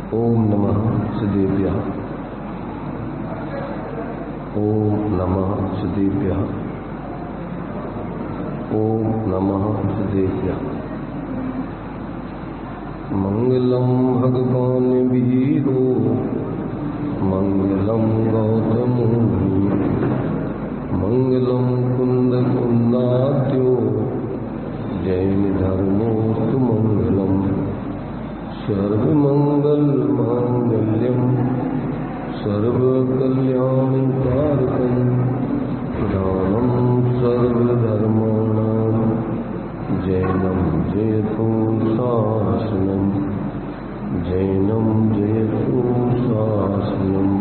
ओम नमः सिद्धेभ्यः। ओम नमः सिद्धेभ्यः। ओम नमः सिद्धेभ्यः। मंगलम भगवान वीरो मंगलम गौतम मंगलम कुंद कुंदाद्यो जैन धर्मोस्तु मंगलम सर्वमंगल मांगल्यम सर्वकल्याणकारकं प्रधानम सर्वधर्माणां जैनं जयतु शासनं जैनं जयतु शासनं।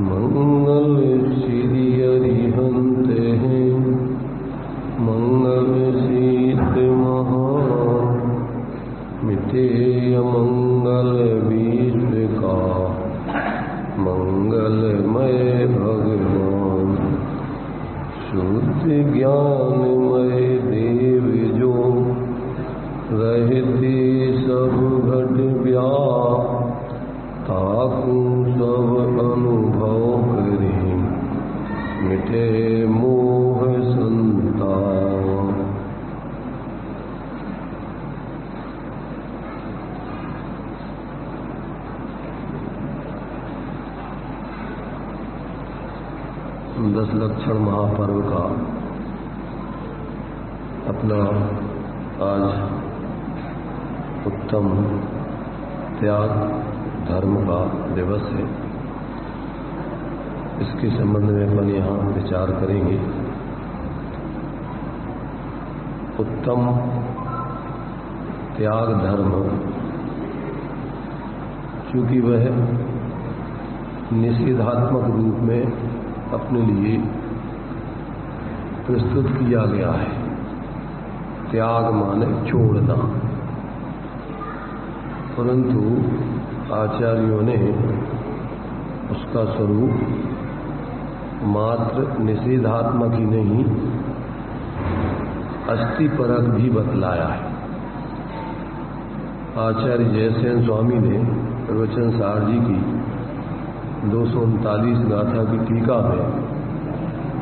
मंगल श्री अरिहंते मंगल शीत महा मिटेय मंगल विश्व का मंगलमय भगवान शुद्ध ज्ञानमय देव जो रहते सब घट व्याप ताकू सब अनुभव करें मिटे मोह संताप। 10 लक्षण महापर्व का अपना आज उत्तम त्याग धर्म का दिवस है। इसके संबंध में अपन यहाँ विचार करेंगे। उत्तम त्याग धर्म चूंकि वह निषेधात्मक रूप में अपने लिए प्रस्तुत किया गया है। त्याग माने छोड़ना, परंतु आचार्यों ने उसका स्वरूप मात्र निषेधात्मक ही नहीं अस्थिपरक भी बतलाया है। आचार्य जयसेन स्वामी ने प्रवचन सार जी की 239 गाथा की टीका में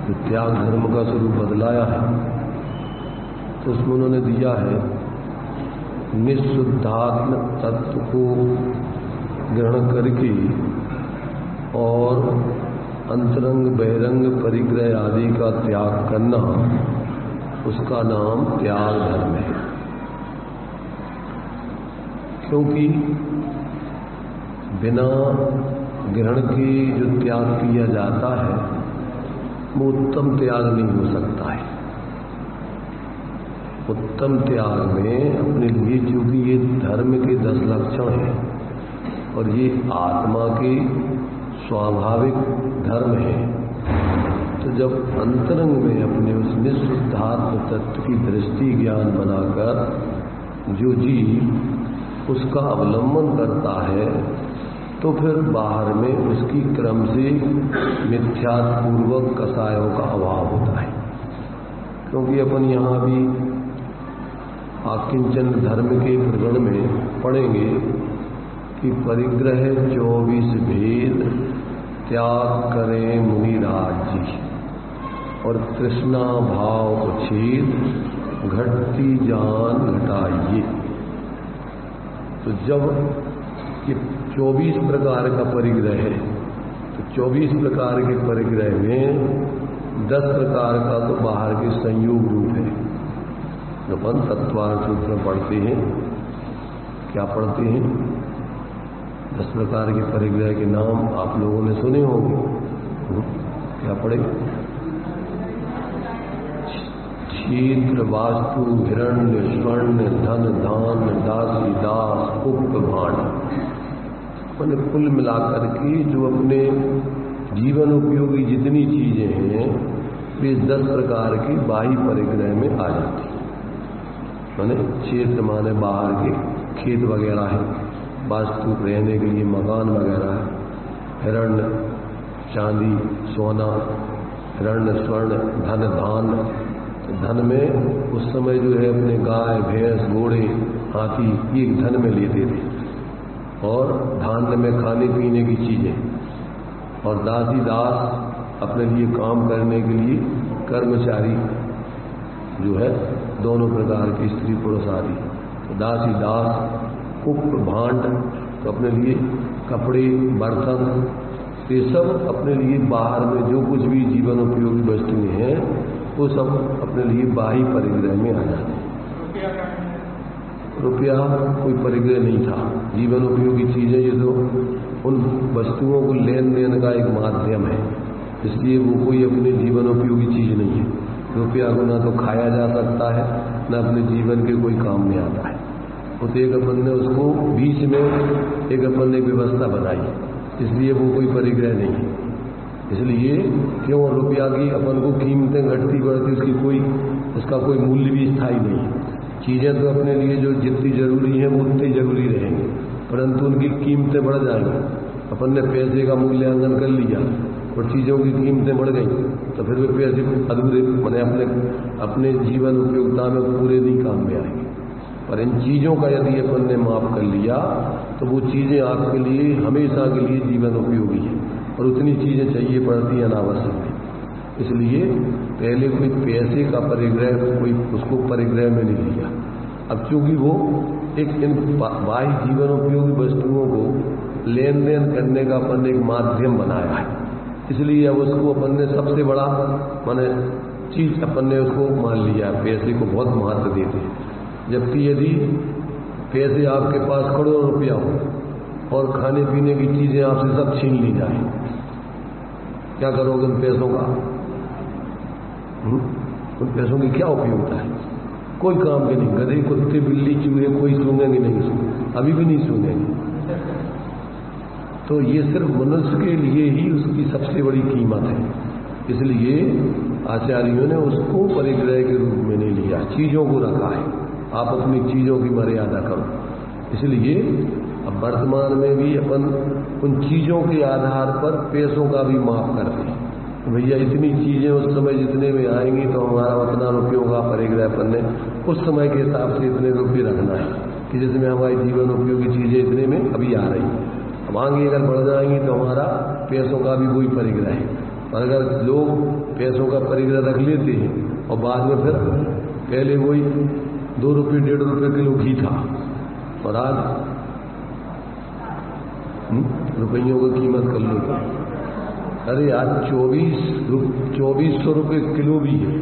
जो त्याग धर्म का स्वरूप बदलाया है तो उसमें उन्होंने दिया है निःशुद्धात्म तत्व को ग्रहण करके और अंतरंग बहिरंग परिग्रह आदि का त्याग करना, उसका नाम त्याग धर्म है। क्योंकि बिना ग्रहण के जो त्याग किया जाता है वो उत्तम त्याग नहीं हो सकता है। उत्तम त्याग में अपने लिए चूंकि ये धर्म के 10 लक्षण हैं और ये आत्मा के स्वाभाविक धर्म है, तो जब अंतरंग में अपने उस निःशुद्धात्म तत्व की दृष्टि ज्ञान बनाकर जो जीव उसका अवलंबन करता है तो फिर बाहर में उसकी क्रम से मिथ्यापूर्वक कसायों का अभाव होता है। क्योंकि अपन यहाँ भी आकिंचन धर्म के प्रकरण में पढ़ेंगे कि परिग्रह 24 भेद त्याग करें मुनिराज जी और तृष्णा भाव उछेद घटती जान घटाइए। तो जब ये 24 प्रकार का परिग्रह है तो 24 प्रकार के परिग्रह में 10 प्रकार का तो बाहर के संयोग रूप है। जो अपन तत्वार्थ सूत्र में पढ़ते हैं, क्या पढ़ते हैं? 10 प्रकार के परिग्रह के नाम आप लोगों ने सुने होंगे। क्या पढ़े? क्षेत्र वास्तु हिरण्य स्वर्ण धन धान दासी दास उप भाण, मैंने कुल मिलाकर के जो अपने जीवन उपयोगी जितनी चीजें हैं वे 10 प्रकार के बाह्य परिग्रह में आ जाती हैं। मैंने क्षेत्र माने बाहर के खेत वगैरह है, वास्तु रहने के लिए मकान वगैरह है, हिरण्य चांदी सोना, हिरण्य स्वर्ण धन धान। धन में उस समय जो है अपने गाय भैंस घोड़े हाथी ये धन में लेते थे। और धान्य में खाने पीने की चीजें, और दासी दास अपने लिए काम करने के लिए कर्मचारी जो है दोनों प्रकार की, स्त्री पुरुष आदि। तो दासी दास, कुक भांड, तो अपने लिए कपड़े बर्तन, ये सब अपने लिए बाहर में जो कुछ भी जीवन उपयोगी वस्तुएं हैं वो सब अपने लिए बाह्य परिग्रह में आ जाते हैं। रुपया कोई परिग्रह नहीं था। जीवन उपयोगी चीजें ये तो उन वस्तुओं को लेन देन का एक माध्यम है, इसलिए वो कोई अपने जीवन उपयोगी चीज नहीं है। रुपया को ना तो खाया जा सकता है, ना अपने जीवन के कोई काम में आता है। तो एक अपन ने उसको बीच में एक अपन ने व्यवस्था बनाई, इसलिए वो कोई परिग्रह नहीं है। इसलिए क्यों रुपया की अपन को कीमतें घटती बढ़ती, उसका कोई मूल्य भी स्थायी नहीं है। चीजें तो अपने लिए जो जितनी जरूरी है वो उतनी जरूरी रहेंगी, परंतु उनकी कीमतें बढ़ जाएंगी। अपन ने पैसे का मूल्यांकन कर लिया और चीजों की कीमतें बढ़ गई, तो फिर वे पैसे अधूरे मैंने अपने जीवन उपयोगिता में पूरे नहीं काम में आएंगे। पर इन चीजों का यदि अपन ने माफ कर लिया तो वो चीजें आपके लिए हमेशा के लिए जीवन उपयोगी है, और उतनी चीजें चाहिए पड़ती हैं अनावश्यक है। इसलिए पहले कोई पैसे का परिग्रह कोई उसको परिग्रह में नहीं लिया। अब चूंकि वो एक इन बाह्य जीवन उपयोगी वस्तुओं को लेन देन करने का अपन ने एक माध्यम बनाया है, इसलिए अब उसको अपन ने सबसे बड़ा माने चीज अपन ने उसको मान लिया। पैसे को बहुत महत्व देते हैं, जबकि यदि पैसे आपके पास करोड़ों रुपया हो और खाने पीने की चीजें आपसे सब छीन ली जाए, क्या करोगे उन पैसों का? उन पैसों की क्या उपयोगिता है? कोई काम के नहीं। गधे कुत्ते बिल्ली चूहे कोई सूंघेंगे नहीं, अभी भी नहीं सूंघेंगे। तो ये सिर्फ मनुष्य के लिए ही उसकी सबसे बड़ी कीमत है, इसलिए आचार्यों ने उसको परिग्रह के रूप में नहीं लिया, चीजों को रखा है। आप अपनी चीजों की मर्यादा करो। इसलिए अब वर्तमान में भी अपन उन चीजों के आधार पर पैसों का भी माफ करते हैं। भैया इतनी चीजें उस समय जितने में आएंगी तो हमारा उतना रुपयों का परिग्रह अपन ने उस समय के हिसाब से इतने रुपये रखना है कि जिसमें हमारी जीवन उपयोगी चीजें इतने में अभी आ रही। अब आगे अगर बढ़ जाएंगी तो हमारा पैसों का भी कोई परिग्रह है। और अगर लोग पैसों का परिग्रह रख लेते हैं और बाद में फिर पहले वही 2 रुपये 1.5 रुपये किलो घी था और आज रुपयों की कीमत कर लो, अरे आज 2400 रुपये किलो भी है।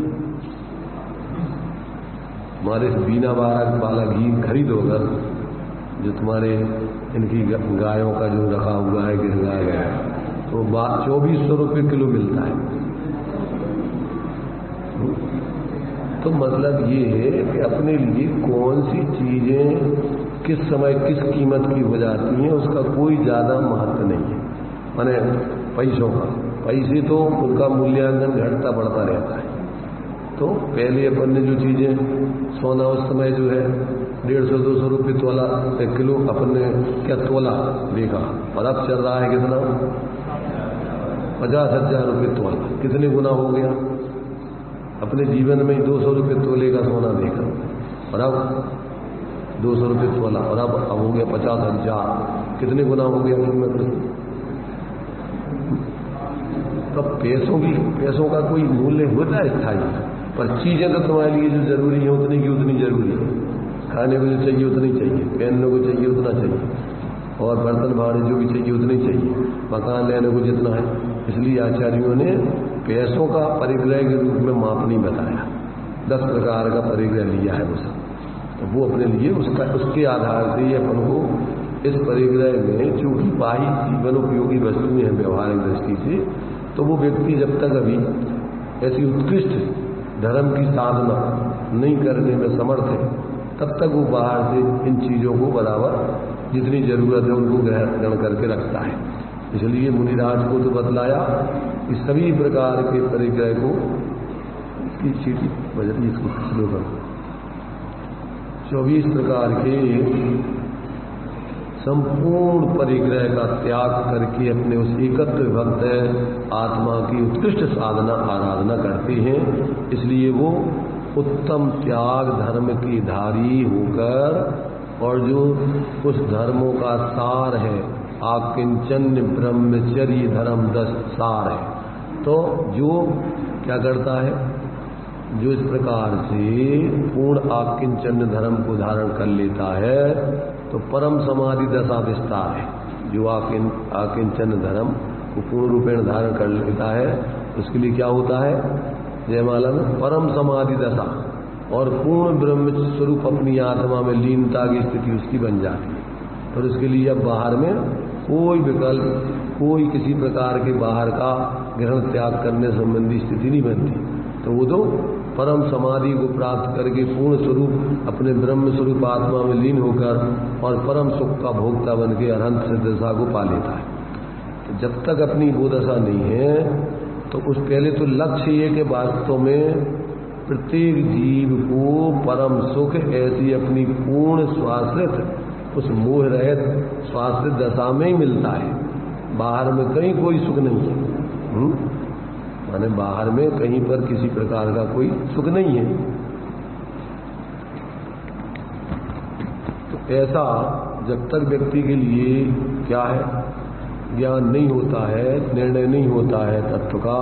हमारे बीना बारह वाला घी खरीदो अगर, जो तुम्हारे इनकी गायों का जो रखा हुआ है गिरगाया गया है, तो 2400 रुपये किलो मिलता है। तो मतलब ये है कि अपने लिए कौन सी चीजें किस समय किस कीमत की हो जाती हैं उसका कोई ज्यादा महत्व नहीं है। माने पैसों का, पैसे तो उनका मूल्यांकन घटता बढ़ता रहता है। तो पहले अपन ने जो चीजें सोना उस समय जो है 150-200 रुपये तोला एक किलो अपन ने क्या तोला देखा, और अब चल रहा है कितना 50,000 रुपये तोला। कितने गुना हो गया? अपने जीवन में 200 रुपये तोले का सोना देखा और अब 200 रुपये तोला, और अब हो गया 50,000। कितने गुना हो गया कीमत? तो पैसों का कोई मूल्य होता है स्थायी, पर चीजें तो तुम्हारे लिए जो जरूरी है उतनी की उतनी जरूरी है। खाने को जो चाहिए उतनी चाहिए, पहनने को चाहिए उतना चाहिए, और बर्तन भाड़े जो भी चाहिए उतनी चाहिए, मकान लेने को जितना है। इसलिए आचार्यों ने पैसों का परिग्रह के रूप में माप नहीं बताया, 10 प्रकार का परिग्रह लिया है उसे। तो वो अपने लिए उसके आधार से अपन को इस परिग्रह में चूंकि बाह्य जीवन उपयोगी वस्तुएं हैं व्यवहारिक दृष्टि से, तो वो व्यक्ति जब तक अभी ऐसी उत्कृष्ट धर्म की साधना नहीं करने में समर्थ है, तब तक वो बाहर से इन चीजों को बराबर जितनी जरूरत है उनको ग्रहण करके रखता है। इसलिए मुनिराज को तो बतलाया कि सभी प्रकार के परिग्रह को, इसकी चीटी बजट इसको स्लो करो, 24 प्रकार के संपूर्ण परिग्रह का त्याग करके अपने उस एकत्व भक्त आत्मा की उत्कृष्ट साधना आराधना करते हैं। इसलिए वो उत्तम त्याग धर्म की धारी होकर और जो उस धर्मों का सार है, आकिंचन्य ब्रह्मचर्य धर्म 10 सार है। तो जो क्या करता है, जो इस प्रकार से पूर्ण आकिंचन्य धर्म को धारण कर लेता है तो परम समाधि दशा विस्तार है। जो आकिंचन्य धर्म को पूर्ण रूपेण धारण कर लेता है उसके लिए क्या होता है, जयमाला में परम समाधि दशा और पूर्ण ब्रह्म स्वरूप अपनी आत्मा में लीनता की स्थिति उसकी बन जाती है। और उसके लिए अब बाहर में कोई विकल्प, कोई किसी प्रकार के बाहर का ग्रहण त्याग करने संबंधी स्थिति नहीं बनती। तो वो तो परम समाधि को प्राप्त करके पूर्ण स्वरूप अपने ब्रह्म स्वरूप आत्मा में लीन होकर और परम सुख का भोक्ता बन के अनंत सिद्ध दशा को पा लेता है। तो जब तक अपनी वो दशा नहीं है तो उस पहले तो लक्ष्य ये कि वास्तव में प्रत्येक जीव को परम सुख ऐसी अपनी पूर्ण स्वाश्रित उस मोह रहित स्वाश्रित दशा में ही मिलता है। बाहर में कहीं कोई सुख नहीं है। माने बाहर में कहीं पर किसी प्रकार का कोई सुख नहीं है। तो ऐसा जब तक व्यक्ति के लिए क्या है, ज्ञान नहीं होता है, निर्णय नहीं होता है तत्व का,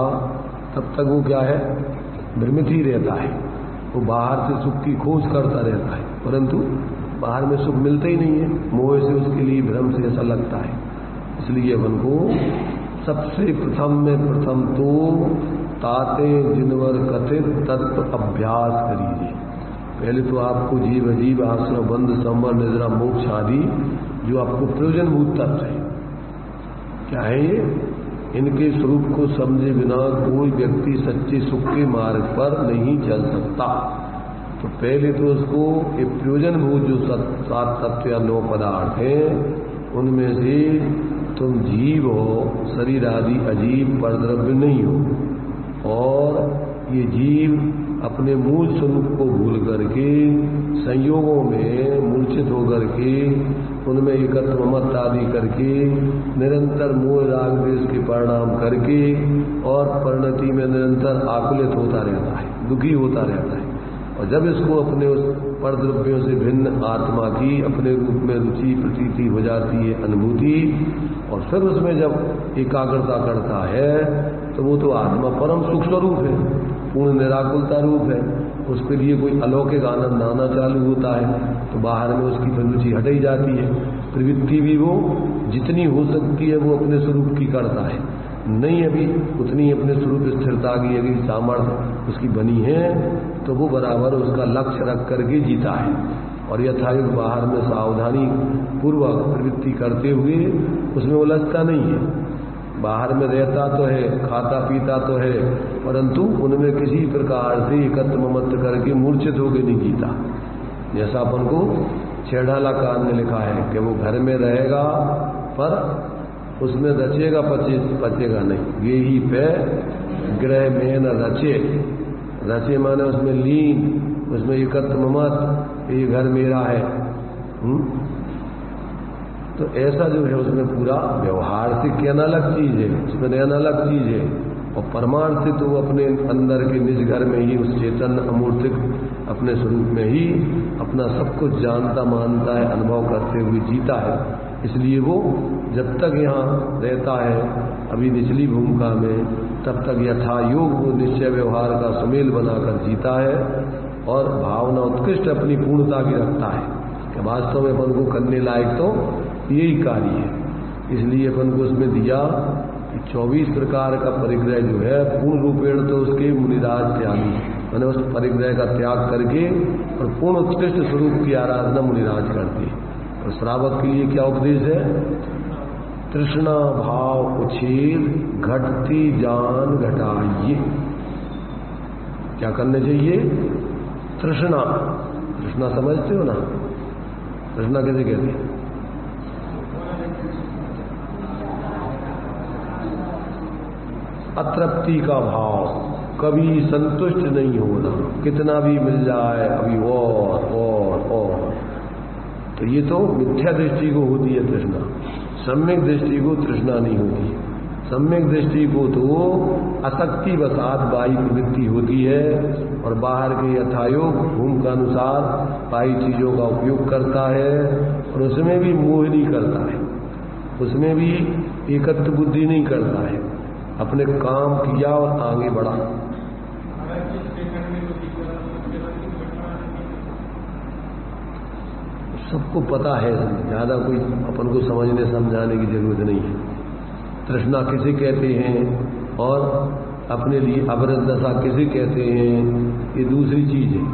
तब तक वो क्या है, भ्रमित ही रहता है। वो बाहर से सुख की खोज करता रहता है, परंतु बाहर में सुख मिलता ही नहीं है। मोह से उसके लिए भ्रम से ऐसा लगता है। इसलिए अपन को सबसे प्रथम तो ताते जिनवर कथित तत्व अभ्यास करिए। पहले तो आपको जीव अजीब आश्रम बंध संवर निद्रा मोक्ष आदि जो आपको प्रयोजनभूत तत्व है, क्या है ये, इनके स्वरूप को समझे बिना कोई व्यक्ति सच्चे सुख के मार्ग पर नहीं चल सकता। तो पहले तो उसको ये प्रयोजनभूत जो 7 तत्व या 9 पदार्थ हैं उनमें से तुम जीव हो, शरीर आदि अजीब परद्रव्य नहीं हो। और ये जीव अपने मूल स्वरूप को भूल करके संयोगों में मूर्छित होकर के उनमें एकत्व मत आदि करके निरंतर मोह राग द्वेष के परिणाम करके और परिणति में निरंतर आकुलित होता रहता है, दुखी होता रहता है। और जब इसको अपने उस परद्रव्यों से भिन्न आत्मा की अपने रूप में रुचि प्रतीति हो जाती है, अनुभूति, और फिर उसमें जब एकाग्रता करता है तो वो तो आत्मा परम सुख स्वरूप है, पूर्ण निराकुलता रूप है। उसके लिए कोई अलौकिक आनंद आना चालू होता है तो बाहर में उसकी फिर रुचि हट ही जाती है। प्रवृत्ति भी वो जितनी हो सकती है वो अपने स्वरूप की करता है, नहीं अभी उतनी अपने स्वरूप स्थिरता की यदि सामर्थ्य उसकी बनी है तो वो बराबर उसका लक्ष्य रख करके जीता है। और यथायुग बाहर में सावधानी पूर्वक प्रवृत्ति करते हुए उसमें उलझता नहीं है। बाहर में रहता तो है, खाता पीता तो है, परंतु उनमें किसी प्रकार से एकत्व मत करके मूर्छित होकर नहीं जीता। जैसा अपन को छेड़ाला कान में लिखा है कि वो घर में रहेगा पर उसमें रचेगा पचेगा नहीं। ये ही पे ग्रह में न रचे, रचे माने उसमें लीन, उसमें एकत्व मत, ये घर मेरा है। तो ऐसा जो है उसमें पूरा व्यवहार से कहना अलग चीज है, उसमें रहना अलग चीज है। और परमार्थ से तो अपने अंदर के निज घर में ही उस चेतन अमूर्तिक अपने स्वरूप में ही अपना सब कुछ जानता मानता है, अनुभव करते हुए जीता है। इसलिए वो जब तक यहाँ रहता है अभी निचली भूमिका में, तब तक यथा योग वो निश्चय व्यवहार का सुमेल बनाकर जीता है और भावना उत्कृष्ट अपनी पूर्णता की रखता है कि वास्तव में अपन को करने लायक तो यही कार्य है। इसलिए अपन को उसमें दिया कि 24 प्रकार का परिग्रह जो है पूर्ण रूपेण तो उसके मुनिराज त्यागी, मैंने उस परिग्रह का त्याग करके और पूर्ण उत्कृष्ट स्वरूप की आराधना मुनिराज करते हैं। और श्रावक के लिए क्या उपदेश है, तृष्णा भाव उछेद घटती जान घटाइए। क्या करने चाहिए, तृष्णा, तृष्णा समझते हो ना, तृष्णा कैसे कहते हैं, अतृप्ति का भाव, कभी संतुष्ट नहीं होना, कितना भी मिल जाए अभी और। तो ये तो मिथ्या दृष्टि को होती है तृष्णा, सम्यक दृष्टि को तृष्णा नहीं होती। सम्यक दृष्टि को तो आसक्ति वसात बाई प्रवृत्ति होती है और बाहर के यथायोग भूम का अनुसार पाई चीजों का उपयोग करता है और उसमें भी मोह नहीं करता है, उसमें भी एकत्व बुद्धि नहीं करता है, अपने काम किया और आगे बढ़ा। सबको पता है, ज्यादा कोई अपन को समझने समझाने की जरूरत नहीं है। तृष्णा किसे कहते हैं और अपने लिए अवरत दशा किसे कहते हैं, ये दूसरी चीज है।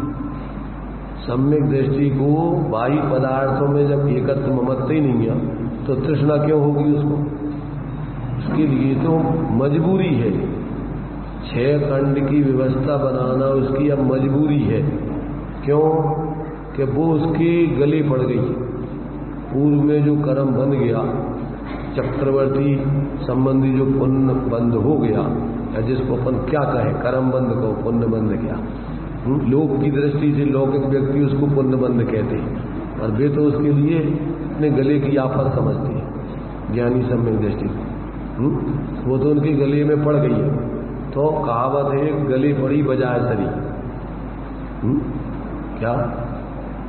सम्यक दृष्टि को बाह्य पदार्थों में जब एकत्व ममत्व ही नहीं है तो तृष्णा क्यों होगी उसको? उसके लिए तो मजबूरी है, 6 खंड की व्यवस्था बनाना उसकी अब मजबूरी है। क्यों कि वो उसके गले पड़ गई। पूर्व में जो कर्म बन गया, चक्रवर्ती संबंधी जो पुण्य बंद हो गया, या जिसको अपन क्या कहें, कर्म बंद को पुण्य बंद क्या, लोक की दृष्टि से लौकिक व्यक्ति उसको पुण्य बंद कहते हैं और वे तो उसके लिए अपने गले की आफत समझते हैं। ज्ञानी सम्यक दृष्टि वो तो उनके गले में पड़ गई है। तो कहावत है, गले पड़ी बजाय सरी। क्या?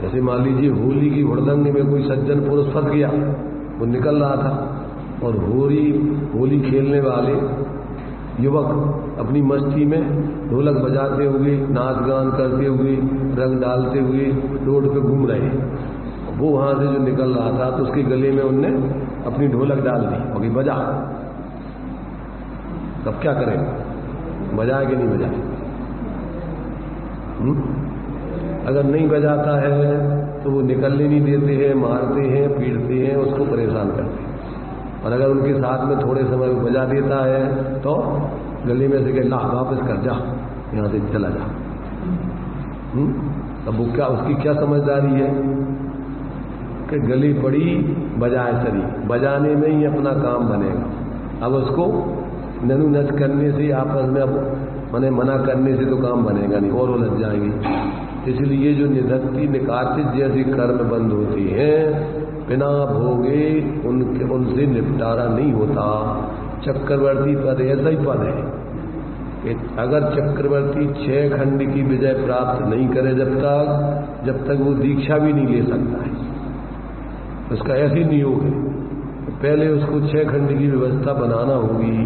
जैसे मान लीजिए होली की हुड़दंग में कोई सज्जन पुरुष फंस गया, वो निकल रहा था और होली खेलने वाले युवक अपनी मस्ती में ढोलक बजाते हुए, नाच गान करते हुए, रंग डालते हुए रोड पे घूम रहे। वो वहां से जो निकल रहा था तो उसके गले में उनने अपनी ढोलक डाल दी और बजा। तब क्या करें, बजाए कि नहीं बजाए? अगर नहीं बजाता है तो वो निकलने नहीं देते हैं, मारते हैं, पीटते हैं, उसको परेशान करते हैं। और अगर उनके साथ में थोड़े समय में बजा देता है तो गले में से कहे, ला वापस कर जा, यहां से चला जा। अब वो क्या, उसकी क्या समझदारी है कि गली पड़ी बजाए सरी, बजाने में ही अपना काम बनेगा। अब उसको ननु नच करने से, आपस में अब मने मना करने से तो काम बनेगा नहीं, और उलझ जाएंगे। इसलिए जो निधत्ती निकातित जैसी कर्म बंद होती हैं, बिना भोगे उनसे निपटारा नहीं होता। चक्रवर्ती पद ऐसा ही पद है कि अगर चक्रवर्ती 6 खंड की विजय प्राप्त नहीं करे जब तक वो दीक्षा भी नहीं ले सकता है। उसका ऐसी नियोग है, पहले उसको 6 खंड की व्यवस्था बनाना होगी,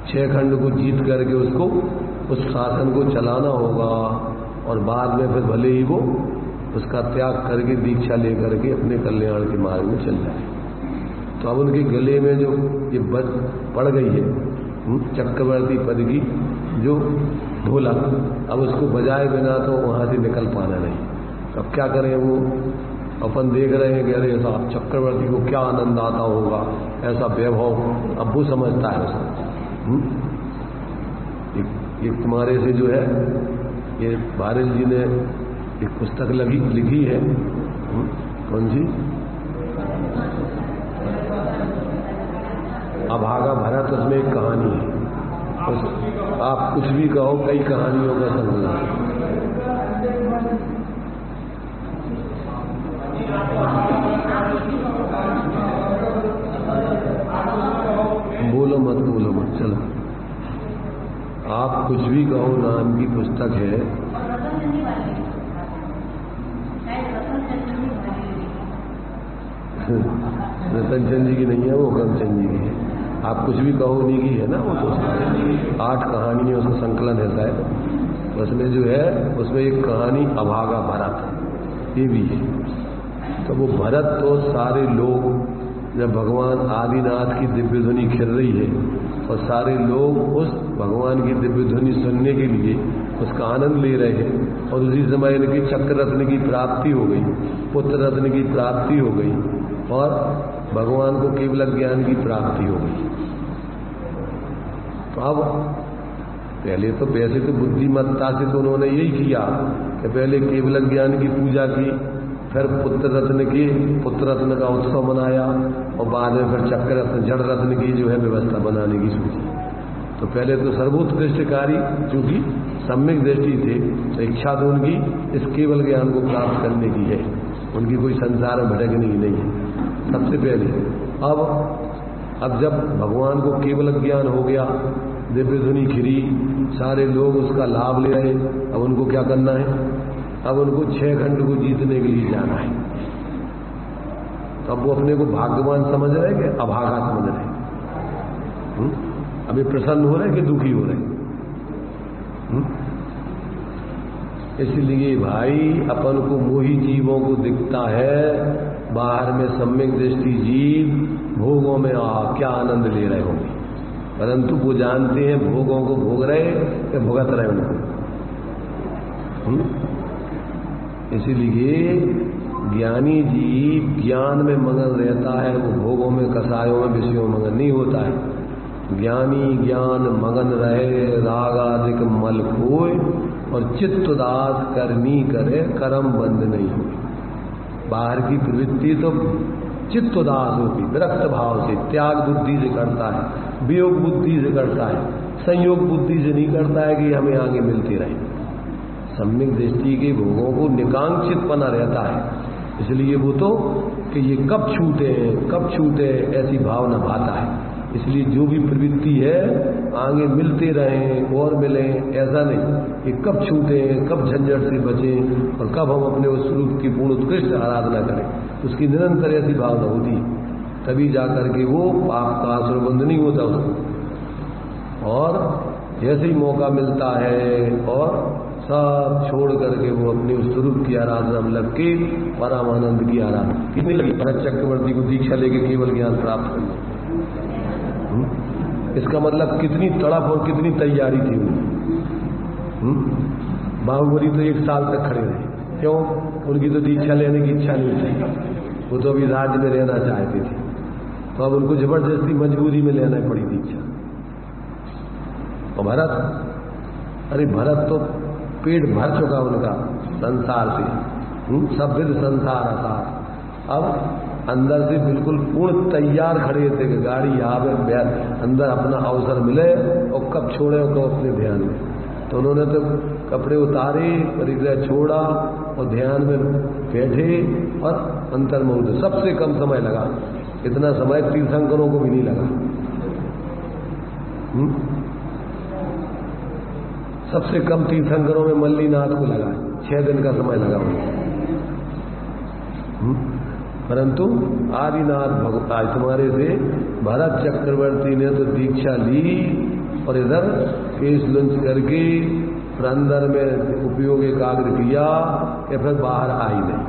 6 खंड को जीत करके उसको उस शासन को चलाना होगा और बाद में फिर भले ही वो उसका त्याग करके दीक्षा लेकर के अपने कल्याण के मार्ग में चल जाए। तो अब उनके गले में जो ये बच पड़ गई है चक्रवर्ती पद की जो ढोलक, अब उसको बजाए बिना तो वहां से निकल पाना नहीं। अब क्या करें? वो अपन देख रहे हैं कि अरे साहब चक्रवर्ती को क्या आनंद आता होगा, ऐसा वैभव, अब वो समझता है उसको। एक तुम्हारे से जो है ये भारत जी ने एक पुस्तक लिखी है, कौन सी, अभागा भरत, उसमें एक कहानी है। आप कुछ भी कहो, कई कहानियों का संकलन। बोलो मत चलो, आप कुछ भी कहो नाम की पुस्तक है। रतन चंद जी की नहीं है, वो करमचंद जी की है। आप कुछ भी कहो नहीं की है ना वो पुस्तक, 8 कहानियों का संकलन है शायद। उसमें जो है उसमें एक कहानी अभागा भरत, ये भी है। तो वो भरत तो सारे लोग, जब भगवान आदिनाथ की दिव्य ध्वनि खिल रही है और सारे लोग उस भगवान की दिव्य ध्वनि सुनने के लिए उसका आनंद ले रहे हैं, और उसी समय इनकी चक्र रत्न की प्राप्ति हो गई, पुत्र रत्न की प्राप्ति हो गई और भगवान को केवल ज्ञान की प्राप्ति हो गई। तो अब पहले तो वैसे तो बुद्धिमत्ता से तो उन्होंने यही किया कि पहले केवल ज्ञान की पूजा की, फिर पुत्र रत्न का उत्सव मनाया और बाद में फिर चक्र रत्न, जड़ रत्न की जो है व्यवस्था बनाने की सोची। तो पहले तो सर्वोत्कृष्ट कार्य, चूंकि सम्यक दृष्टि थे तो इच्छा तो उनकी इस केवल ज्ञान को प्राप्त करने की है, उनकी कोई संसार में भटकने की नहीं है सबसे पहले। अब जब भगवान को केवल ज्ञान हो गया दिव्य धुनी खिरी, सारे लोग उसका लाभ ले रहे। अब उनको क्या करना है? अब उनको 6 खंड को जीतने के लिए जाना है। तो अब वो अपने को भाग्यवान समझ रहे कि अभागा समझ रहे? अभी प्रसन्न हो रहे कि दुखी हो रहे? इसलिए भाई अपन को मोही जीवों को दिखता है बाहर में सम्यक दृष्टि जीव भोगों में क्या आनंद ले रहे होंगे, परंतु वो जानते हैं भोगों को भोग रहे या भुगत रहे उनको। इसीलिए ज्ञानी जीव ज्ञान में मगन रहता है, वो भोगों में कसायों में विषयों में मगन नहीं होता है। ज्ञानी ज्ञान मगन रहे, राग आदिक मल खोए और चित्त उदास करनी करे, कर्म बंद नहीं हो। बाहर की प्रवृत्ति तो चित्त उदास होती, विरक्त भाव से, त्याग बुद्धि से करता है, वियोग बुद्धि से करता है, संयोग बुद्धि से नहीं करता है कि हमें आगे मिलते रहे। सम्यक दृष्टि के भोगों को निकांक्षित पना रहता है, इसलिए वो तो कि ये कब छूटे ऐसी भावना भाता है। इसलिए जो भी प्रवृत्ति है आगे मिलते रहें और मिलें, ऐसा नहीं कि कब छूटे, कब झंझट से बचें और कब हम अपने उस स्वरूप की पूर्ण उत्कृष्ट आराधना करें। उसकी निरंतर ऐसी भावना होती है, तभी जाकर के वो पाप का आश्रय नहीं होता उसको। और जैसे ही मौका मिलता है और सब छोड़ करके वो अपने उस स्वरूप की आराधना में लग के परमानंद की आराधना। कितनी लगी भरत चक्रवर्ती को दीक्षा लेके केवल ज्ञान प्राप्त करने? इसका मतलब कितनी तड़प और कितनी तैयारी थी उनकी। बाहुबली तो 1 साल तक खड़े रहे, क्यों? उनकी तो दीक्षा लेने की इच्छा नहीं थी, वो तो अभी राज्य में रहना चाहते थे, तो अब उनको जबरदस्ती मजबूरी में लेना पड़ी दीक्षा। और भरत तो पेट भर चुका उनका संसार से, सब विध संसार आसार। अब अंदर से बिल्कुल पूर्ण तैयार खड़े थे कि गाड़ी आवे, अंदर अपना अवसर मिले और कब छोड़े और कब अपने ध्यान में। तो उन्होंने तो कपड़े उतारे, परिग्रह छोड़ा और ध्यान में बैठे और अंतर्मुख। सबसे कम समय लगा, इतना समय तीर्थंकरों को भी नहीं लगा। सबसे कम तीर्थंकरों में मल्लीनाथ को लगा 6 दिन का समय लगा उनको। परंतु आदिनाथ भगवान तुम्हारे से भरत चक्रवर्ती ने तो दीक्षा ली और इधर केस लुंच करके फिर अंदर में उपयोग एकाग्र किया कि फिर बाहर आई नहीं।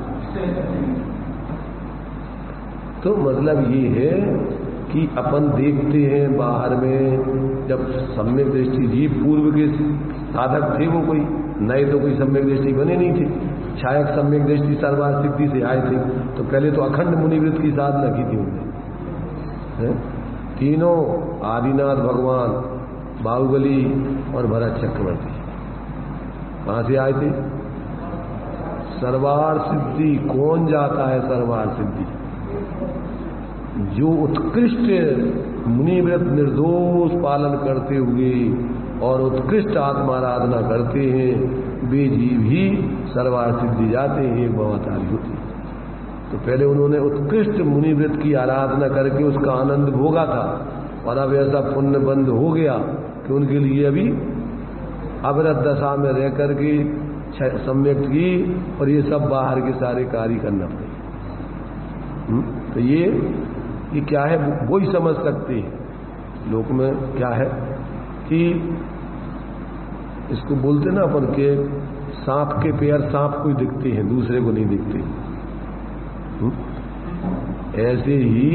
तो मतलब ये है कि अपन देखते हैं बाहर में जब सम्यक दृष्टि जीव पूर्व के साधक थे, वो कोई नए तो कोई सम्यक दृष्टि बने नहीं थे, छायक सम्यक दृष्टि सर्वार्थ सिद्धि से आए थे। तो पहले तो अखंड मुनिवृत्त की साधना की थी उन्होंने। तीनों आदिनाथ भगवान, बाहुबली और भरत चक्रवर्ती कहां से आए थे? सर्वार्थ सिद्धि। कौन जाता है सर्वार्थ सिद्धि? जो उत्कृष्ट मुनिव्रत निर्दोष पालन करते हुए और उत्कृष्ट आत्माराधना करते हैं, वे जीव ही सर्वार्थ सिद्धि जाते हैं, एक भवतारी होती। तो पहले उन्होंने उत्कृष्ट मुनिव्रत की आराधना करके उसका आनंद भोगा था, और अब ऐसा पुण्य बंद हो गया कि उनके लिए अभी अवरत दशा में रह करके सम्यक की और ये सब बाहर के सारे कार्य करना पड़े। तो ये क्या है वो ही समझ सकते हैं। लोक में क्या है कि इसको बोलते ना अपन के सांप के पैर सांप को ही दिखते हैं, दूसरे को नहीं दिखते। ऐसे ही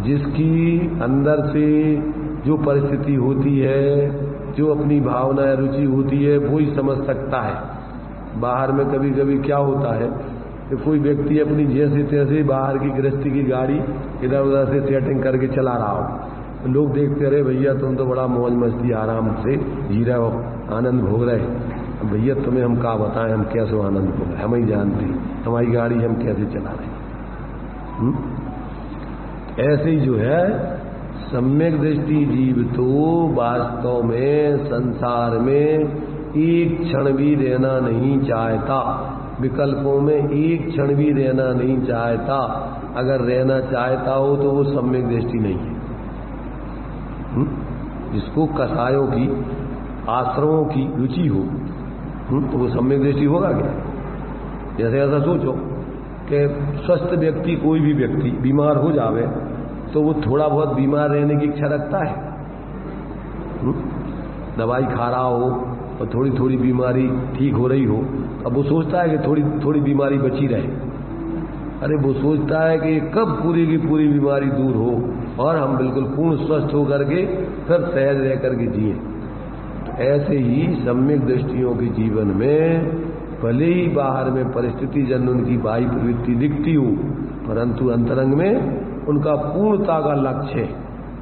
जिसकी अंदर से जो परिस्थिति होती है, जो अपनी भावना या रुचि होती है, वो ही समझ सकता है। बाहर में कभी कभी क्या होता है कि कोई व्यक्ति अपनी जैसे तैसे बाहर की गृहस्थी की गाड़ी इधर उधर से सेटिंग करके चला रहा हो, लोग देखते रहे भैया तुम तो बड़ा मौज मस्ती आराम से जी रहे हो, आनंद भोग रहे। भैया तुम्हें हम क्या बताएं, हम कैसे आनंद भोग रहे, हम ही जानते हैं हमारी गाड़ी हम कैसे चला रहे। ऐसे ही जो है सम्यक दृष्टि जीव तो वास्तव में संसार में एक क्षण भी रहना नहीं चाहता, विकल्पों में एक क्षण भी रहना नहीं चाहता। अगर रहना चाहता हो तो वो सम्यक दृष्टि नहीं है। जिसको कसायों की, आश्रमों की रुचि हो, तो वो सम्यक दृष्टि होगा क्या? जैसे ऐसा सोचो कि स्वस्थ व्यक्ति, कोई भी व्यक्ति बीमार हो जावे तो वो थोड़ा बहुत बीमार रहने की इच्छा रखता है। दवाई खा रहा हो और थोड़ी थोड़ी बीमारी ठीक हो रही हो, अब वो सोचता है कि थोड़ी थोड़ी बीमारी बची रहे। अरे वो सोचता है कि कब पूरी की पूरी बीमारी दूर हो और हम बिल्कुल पूर्ण स्वस्थ होकर के फिर सहज रह करके जिए। तो ऐसे ही सम्यक दृष्टियों के जीवन में भले ही बाहर में परिस्थिति जन उनकी बाह्य प्रवृत्ति दिखती हो, परंतु अंतरंग में उनका पूर्णता का लक्ष्य है,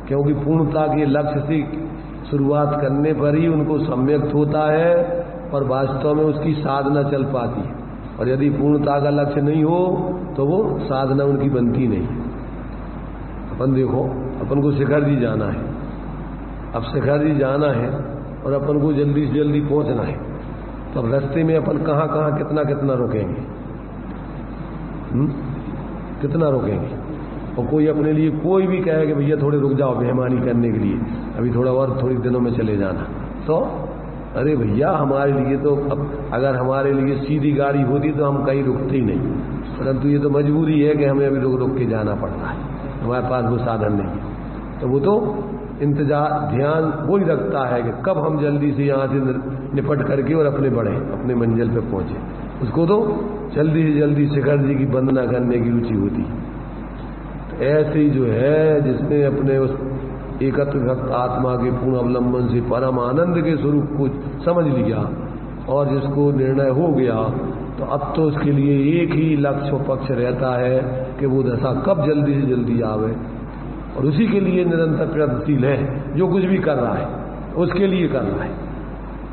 क्योंकि पूर्णता के लक्ष्य से शुरुआत करने पर ही उनको सम्यक्त होता है और वास्तव में उसकी साधना चल पाती है। और यदि पूर्णता का लक्ष्य नहीं हो तो वो साधना उनकी बनती नहीं। अपन देखो, अपन को शिखर जी जाना है, अब शिखर जी जाना है और अपन को जल्दी से जल्दी पहुंचना है, तो अब रास्ते में अपन कहाँ कहाँ कितना कितना रुकेंगे, कितना रुकेंगे? और कोई अपने लिए कोई भी कहे कि भैया थोड़े रुक जाओ मेहमानी करने के लिए, अभी थोड़ा और थोड़ी दिनों में चले जाना, तो अरे भैया हमारे लिए तो अब अगर हमारे लिए सीधी गाड़ी होती तो हम कहीं रुकते ही नहीं, परंतु ये तो मजबूरी है कि हमें अभी रुक रुक के जाना पड़ रहा है, हमारे पास वो साधन नहीं है। तो वो तो इंतजार, ध्यान वही रखता है कि कब हम जल्दी से यहाँ से निपट करके और अपने बढ़े, अपने मंजिल पे पहुंचे। उसको तो जल्दी से जल्दी शिखर जी की वंदना करने की रुचि होती है। तो ऐसे ही जो है जिसने अपने उस एकत्व भक्त आत्मा के पूर्ण अवलंबन से परम आनंद के स्वरूप को समझ लिया और जिसको निर्णय हो गया, तो अब तो उसके लिए एक ही लक्ष्य पक्ष रहता है कि वो दशा कब जल्दी से जल्दी आवे, और उसी के लिए निरंतर प्रयत्नशील है। जो कुछ भी कर रहा है उसके लिए कर रहा है।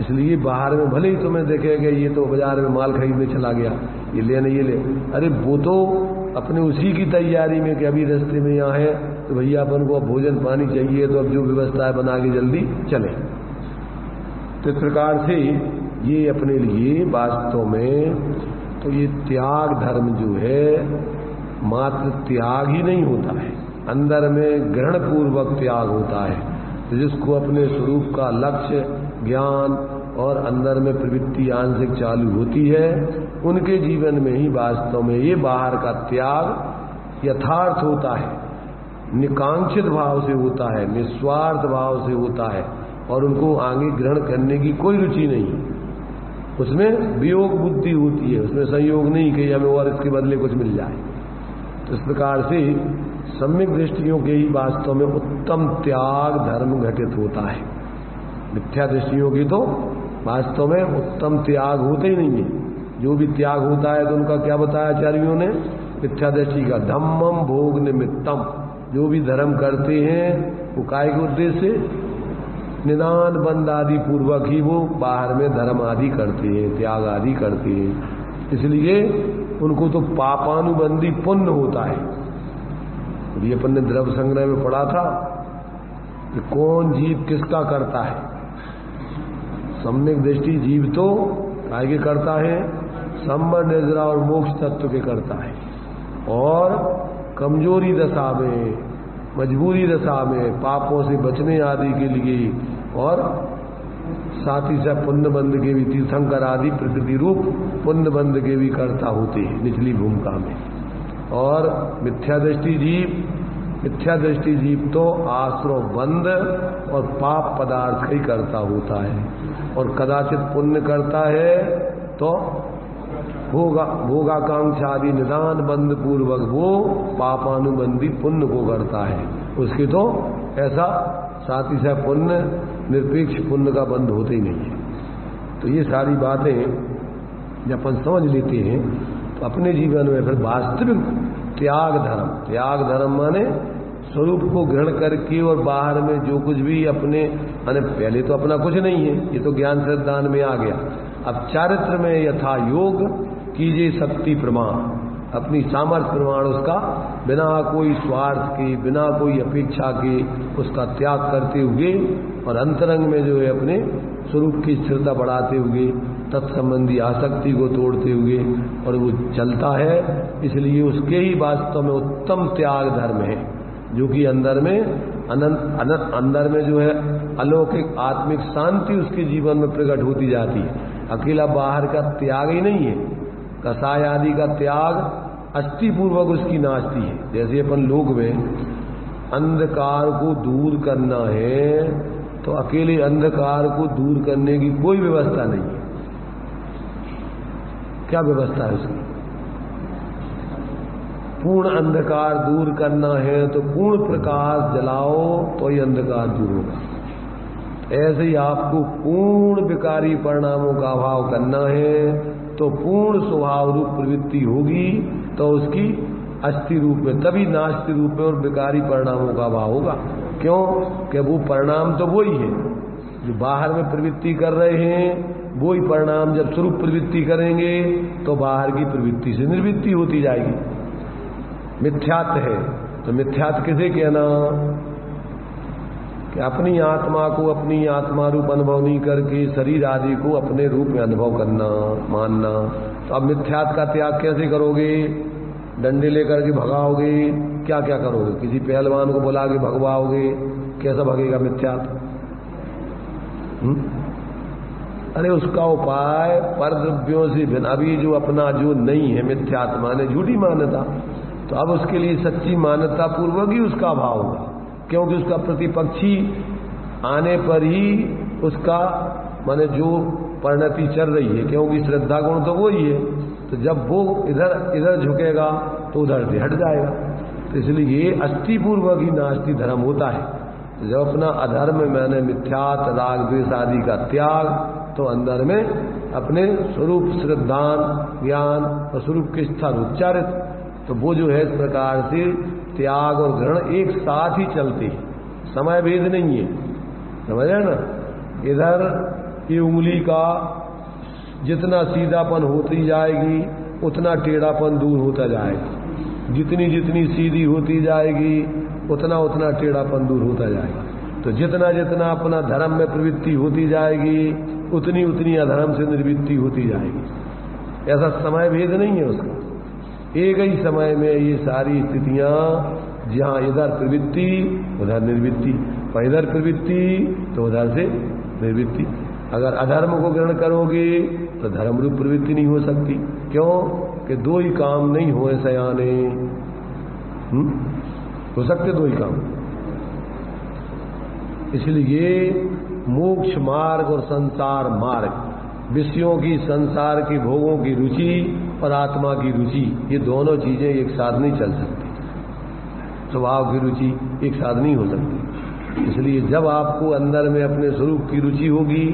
इसलिए बाहर में भले ही तुम्हें देखेगा ये तो बाजार में माल खरीदने चला गया, ये ले नहीं ये ले, अरे वो तो अपने उसी की तैयारी में कि अभी रास्ते में यहाँ है तो भैया अपन को अब भोजन पानी चाहिए, तो अब जो व्यवस्था है बना के जल्दी चले। तो इस प्रकार से ये अपने लिए वास्तव में तो ये त्याग धर्म जो है मात्र त्याग ही नहीं होता है, अंदर में ग्रहण पूर्वक त्याग होता है। तो जिसको अपने स्वरूप का लक्ष्य ज्ञान और अंदर में प्रवृत्ति आंशिक चालू होती है, उनके जीवन में ही वास्तव में ये बाहर का त्याग यथार्थ होता है, निकांक्षित भाव से होता है, निस्वार्थ भाव से होता है, और उनको आगे ग्रहण करने की कोई रुचि नहीं। उसमें वियोग बुद्धि होती है, उसमें संयोग नहीं कि हमें और इसके बदले कुछ मिल जाए। तो इस प्रकार से सम्यक दृष्टियों के ही वास्तव में उत्तम त्याग धर्म घटित होता है। मिथ्या दृष्टियों की तो वास्तव में उत्तम त्याग होते ही नहीं है। जो भी त्याग होता है तो उनका क्या बताया आचार्यों ने, मिथ्या दृष्टि का धम्मम भोग निमित्तम। जो भी धर्म करते हैं वो काय के उद्देश्य से, निदान बंद आदि पूर्वक ही वो बाहर में धर्म आदि करते हैं, त्याग आदि करते हैं। इसलिए उनको तो पापानुबंधी पुण्य होता है। ये अपन ने द्रव्य संग्रह में पढ़ा था कि कौन जीव किसका करता है। सम्यक दृष्टि जीव तो काय के करता है, संबंध निद्रा और मोक्ष तत्व के करता है, और कमजोरी दशा में, मजबूरी दशा में, पापों से बचने आदि के लिए, और साथ ही साथ पुण्य बंध के भी, तीर्थंकर आदि प्रकृति रूप पुण्य बंध के भी कर्ता होते हैं निचली भूमिका में। और मिथ्या दृष्टि जीव तो आश्रव बंध और पाप पदार्थ ही करता होता है, और कदाचित पुण्य करता है तो भोगाकांक्षा आदि निदान बंध पूर्वक वो पापानुबंधी पुण्य को करता है। उसके तो ऐसा साथ ही साथ पुण्य निरपेक्ष पुण्य का बंध होते ही नहीं है। तो ये सारी बातें जब अपन समझ लेते हैं तो अपने जीवन में फिर वास्तविक त्याग धर्म माने स्वरूप को ग्रहण करके और बाहर में जो कुछ भी अपने, माने पहले तो अपना कुछ नहीं है, ये तो ज्ञान श्रद्धान में आ गया। अब चारित्र में यथा योग कीजिए शक्ति प्रमाण, अपनी सामर्थ्य प्रमाण उसका बिना कोई स्वार्थ के, बिना कोई अपेक्षा के उसका त्याग करते हुए, और अंतरंग में जो है अपने स्वरूप की स्थिरता बढ़ाते हुए, तत्संबंधी आसक्ति को तोड़ते हुए, और वो चलता है। इसलिए उसके ही वास्तव में उत्तम त्याग धर्म है, जो कि अंदर में जो है अलौकिक आत्मिक शांति उसके जीवन में प्रकट होती जाती है। अकेला बाहर का त्याग ही नहीं है, कसाय आदि का त्याग अष्टिपूर्वक उसकी नाशती है। जैसे अपन लोक में अंधकार को दूर करना है तो अकेले अंधकार को दूर करने की कोई व्यवस्था नहीं है। क्या व्यवस्था है उसकी? पूर्ण अंधकार दूर करना है तो पूर्ण प्रकाश जलाओ तो ही अंधकार दूर होगा। ऐसे ही आपको पूर्ण विकारी परिणामों का अभाव करना है तो पूर्ण स्वभाव रूप प्रवृत्ति होगी तो उसकी अस्थि रूप में, तभी नास्ति रूप में और विकारी परिणामों का अभाव होगा। क्यों? कि वो परिणाम तो वही है जो बाहर में प्रवृत्ति कर रहे हैं, वही परिणाम जब स्वरूप प्रवृत्ति करेंगे तो बाहर की प्रवृत्ति से निर्वृत्ति होती जाएगी। मिथ्यात्व है तो मिथ्यात्व किसे कहना? कि अपनी आत्मा को अपनी आत्मा रूप अनुभव नहीं करके शरीर आदि को अपने रूप में अनुभव करना, मानना। तो अब मिथ्यात्व का त्याग कैसे करोगे? डंडे लेकर के भगाओगे? क्या क्या करोगे? किसी पहलवान को बुला के भगवाओगे? कैसा भगेगा मिथ्यात्व? अरे उसका उपाय पर द्रव्यों से भिन्न। अभी जो अपना जो नहीं है मिथ्यात्व माने झूठी मान्यता, तो अब उसके लिए सच्ची मान्यता पूर्वक ही उसका अभाव होगा। क्योंकि उसका प्रतिपक्षी आने पर ही उसका माने जो परिणति चल रही है, क्योंकि श्रद्धा गुण तो वो ही है, तो जब वो इधर झुकेगा तो उधर से हट जाएगा। तो इसलिए ये अष्टिपूर्वक ही नास्ति धर्म होता है। तो जब अपना अधर्म मैंने मिथ्यात राग द्वेष आदि का त्याग, तो अंदर में अपने स्वरूप श्रद्धान ज्ञान और स्वरूप के स्थान उच्चारित, तो वो जो है इस प्रकार से त्याग और ग्रहण एक साथ ही चलते हैं, समय भेद नहीं है। समझ रहे ना? इधर ये उंगली का जितना सीधापन होती जाएगी उतना टेढ़ापन दूर होता जाएगा, जितनी जितनी सीधी होती जाएगी उतना उतना टेढ़ापन दूर होता जाएगा। तो जितना जितना अपना धर्म में प्रवृत्ति होती जाएगी उतनी उतनी अधर्म से निर्वृत्ति होती जाएगी। ऐसा समय भेद नहीं है उसका, एक ही समय में ये सारी स्थितियां, जहां इधर प्रवृत्ति उधर निर्वृत्ति, और इधर प्रवृत्ति तो उधर से निर्वृत्ति। अगर अधर्म को ग्रहण करोगे तो धर्म रूप प्रवृत्ति नहीं हो सकती। क्यों? कि दो ही काम नहीं हुए सयाने। हो सकते दो ही काम। इसलिए मोक्ष मार्ग और संसार मार्ग, विषयों की, संसार की भोगों की रुचि और आत्मा की रुचि, ये दोनों चीजें एक साथ नहीं चल सकती। स्वभाव की रुचि एक साथ नहीं हो सकती। इसलिए जब आपको अंदर में अपने स्वरूप की रुचि होगी,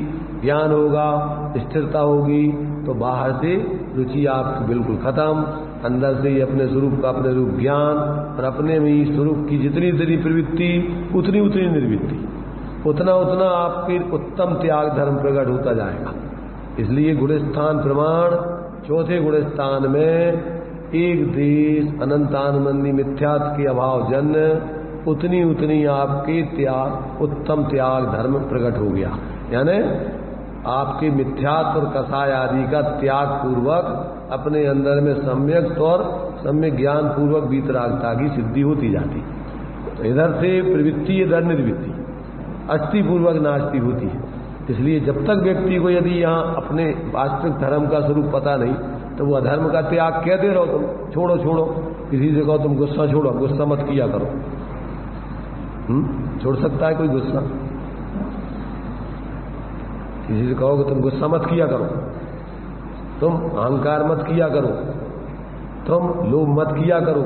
ज्ञान होगा, स्थिरता होगी, तो बाहर से रुचि आपकी बिल्कुल खत्म, अंदर से ही अपने स्वरूप का अपने रूप ज्ञान और अपने में ही स्वरूप की जितनी जितनी प्रवृत्ति उतनी उतनी निर्वृत्ति, उतना उतना आपके उत्तम त्याग धर्म प्रकट होता जाएगा। इसलिए गुणस्थान प्रमाण चौथे गुणस्थान में एक देश अनंतानंदी मिथ्यात्व के अभाव जन्य उतनी उतनी आपके त्याग उत्तम त्याग धर्म प्रकट हो गया। यानी आपके मिथ्यात्व और कसाय आदि का त्याग पूर्वक अपने अंदर में सम्यक और सम्यक ज्ञान पूर्वक वीतरागता की सिद्धि होती जाती। तो इधर से प्रवृत्ति इधर निर्वृत्ति अस्थि पूर्वक नास्ति होती है। इसलिए जब तक व्यक्ति को यदि यहाँ अपने वास्तविक धर्म का स्वरूप पता नहीं तो वो अधर्म का त्याग कहते रहो, तुम छोड़ो छोड़ो, किसी से कहो तुम गुस्सा छोड़ो, गुस्सा मत किया करो। छोड़ सकता है कोई गुस्सा? किसी से कहो कि तुम गुस्सा मत किया करो, तुम अहंकार मत किया करो, तुम लोभ मत किया करो,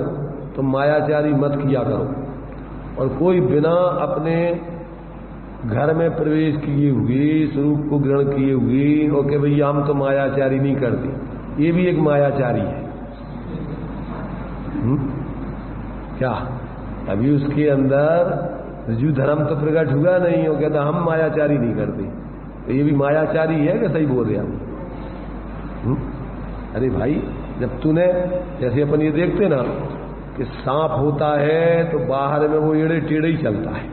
तुम मायाचारी मत किया करो। और कोई बिना अपने घर में प्रवेश किए हुए स्वरूप को ग्रहण किए हुए और कि भैया हम तो मायाचारी नहीं करते, ये भी एक मायाचारी है। क्या अभी उसके अंदर ऋजु धर्म तो प्रकट हुआ नहीं, हो कहता हम मायाचारी नहीं करते, तो ये भी मायाचारी है कि सही बोल रहे हम? अरे भाई, जब तूने जैसे अपन ये देखते ना कि सांप होता है तो बाहर में वो एड़े टेढ़े ही चलता है,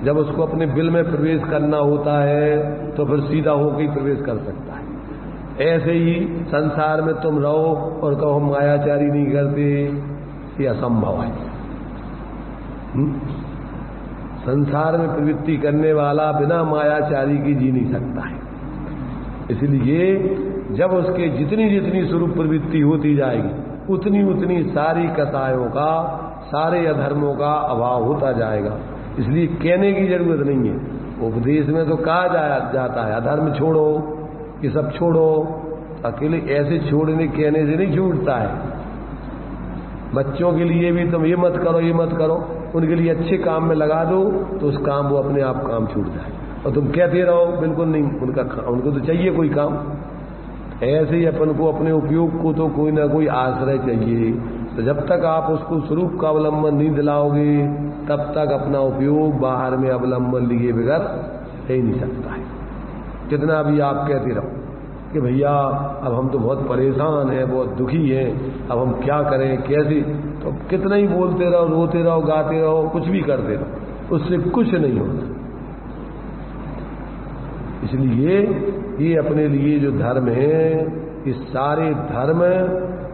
जब उसको अपने बिल में प्रवेश करना होता है तो फिर सीधा होकर ही प्रवेश कर सकता है। ऐसे ही संसार में तुम रहो और कहो हम मायाचारी नहीं करते, ये असंभव है। संसार में प्रवृत्ति करने वाला बिना मायाचारी की जी नहीं सकता है। इसलिए जब उसके जितनी जितनी स्वरूप प्रवृत्ति होती जाएगी उतनी उतनी सारी कसायों का, सारे अधर्मों का अभाव होता जाएगा। इसलिए कहने की जरूरत नहीं है। उपदेश में तो कहा जाता है अधर्म छोड़ो, ये सब छोड़ो। अकेले ऐसे छोड़ने कहने से नहीं छूटता है। बच्चों के लिए भी तुम ये मत करो, ये मत करो, उनके लिए अच्छे काम में लगा दो तो उस काम वो अपने आप काम छूट जाए। और तुम कहते रहो बिल्कुल नहीं, उनको तो चाहिए कोई काम। ऐसे ही अपन को अपने उपयोग को तो कोई ना कोई आश्रय चाहिए। तो जब तक आप उसको स्वरूप का अवलंबन नहीं दिलाओगे तब तक अपना उपयोग बाहर में अवलंबन लिए बगैर हो ही नहीं सकता है। कितना भी आप कहते रहो कि भैया अब हम तो बहुत परेशान हैं, बहुत दुखी हैं, अब हम क्या करें, कैसे, तो कितना ही बोलते रहो, रोते रहो, गाते रहो, कुछ भी करते रहो, उससे कुछ नहीं होता। इसलिए ये अपने लिए जो धर्म है, ये सारे धर्म